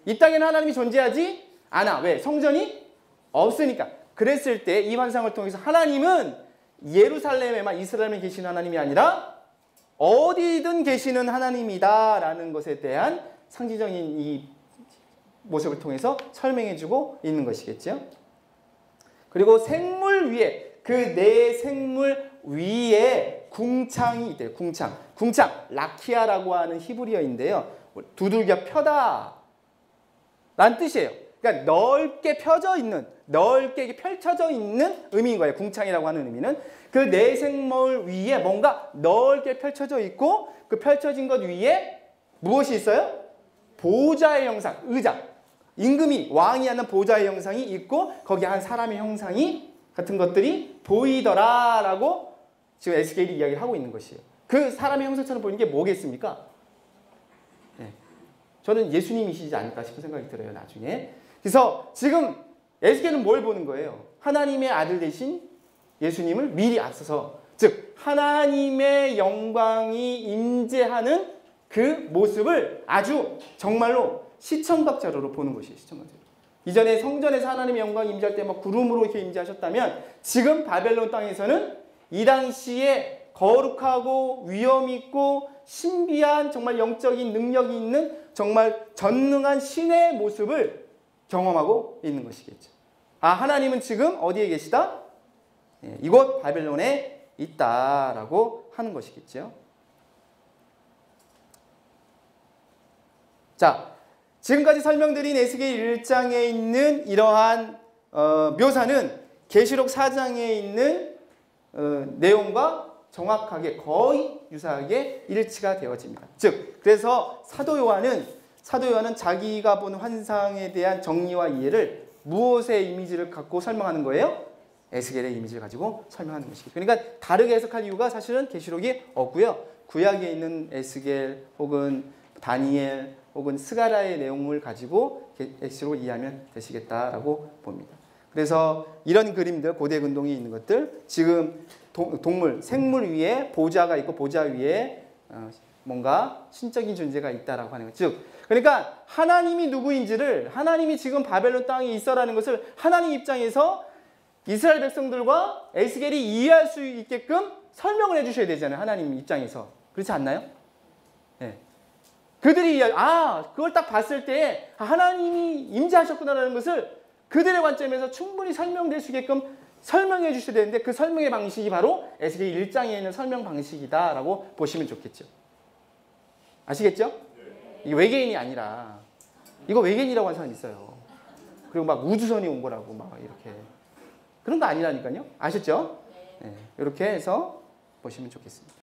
이 땅에는 하나님이 존재하지 않아. 왜? 성전이 없으니까. 그랬을 때 이 환상을 통해서 하나님은 예루살렘에만 이스라엘에 계시는 하나님이 아니라 어디든 계시는 하나님이다라는 것에 대한 상징적인 이 모습을 통해서 설명해주고 있는 것이겠죠. 그리고 생물 위에 그 네 생물 위에 궁창이 있대요. 궁창, 라키아라고 하는 히브리어인데요. 두들겨 펴다 라는 뜻이에요. 그러니까 넓게 펴져 있는, 넓게 펼쳐져 있는 의미인 거예요. 궁창이라고 하는 의미는. 그 네 생물 위에 뭔가 넓게 펼쳐져 있고 그 펼쳐진 것 위에 무엇이 있어요? 보좌의 형상, 의자. 임금이, 왕이 하는 보좌의 형상이 있고 거기에 한 사람의 형상이 같은 것들이 보이더라라고 지금 에스겔이 이야기를 하고 있는 것이에요. 그 사람의 형상처럼 보이는 게 뭐겠습니까? 저는 예수님이시지 않을까 싶은 생각이 들어요. 나중에. 그래서 지금 에스겔은 뭘 보는 거예요? 하나님의 아들 되신 예수님을 미리 앞서서 즉 하나님의 영광이 임재하는 그 모습을 아주 정말로 시청각자료로 보는 것이에요. 시청각자료. 이전에 성전에서 하나님의 영광이 임재할 때 막 구름으로 이렇게 임재하셨다면 지금 바벨론 땅에서는 이 당시에 거룩하고 위엄 있고 신비한 정말 영적인 능력이 있는 정말 전능한 신의 모습을 경험하고 있는 것이겠죠. 아, 하나님은 지금 어디에 계시다? 예, 이곳 바벨론에 있다라고 하는 것이겠죠. 자, 지금까지 설명드린 에스겔 1장에 있는 이러한 묘사는 계시록 4장에 있는 내용과 정확하게 거의 유사하게 일치가 되어집니다. 즉, 그래서 사도 요한은 자기가 본 환상에 대한 정리와 이해를 무엇의 이미지를 갖고 설명하는 거예요? 에스겔의 이미지를 가지고 설명하는 것이죠. 그러니까 다르게 해석할 이유가 사실은 계시록이 없고요. 구약에 있는 에스겔 혹은 다니엘 혹은 스가랴의 내용을 가지고 계시록을 이해하면 되시겠다라고 봅니다. 그래서 이런 그림들, 고대 근동이 있는 것들, 지금 동물, 생물 위에 보좌가 있고 보좌 위에 뭔가 신적인 존재가 있다라고 하는 것. 즉, 그러니까 하나님이 누구인지를, 하나님이 지금 바벨론 땅에 있어라는 것을 하나님 입장에서 이스라엘 백성들과 에스겔이 이해할 수 있게끔 설명을 해주셔야 되잖아요. 하나님 입장에서. 그렇지 않나요? 네. 그들이 그걸 딱 봤을 때 하나님이 임재하셨구나라는 것을 그들의 관점에서 충분히 설명될 수 있게끔 설명해 주셔야 되는데, 그 설명의 방식이 바로 에스겔 1장에 있는 설명 방식이다라고 보시면 좋겠죠. 아시겠죠? 이게 외계인이 아니라, 이거 외계인이라고 하는 사람이 있어요. 그리고 막 우주선이 온 거라고 막 이렇게. 그런 거 아니라니까요. 아셨죠? 네, 이렇게 해서 보시면 좋겠습니다.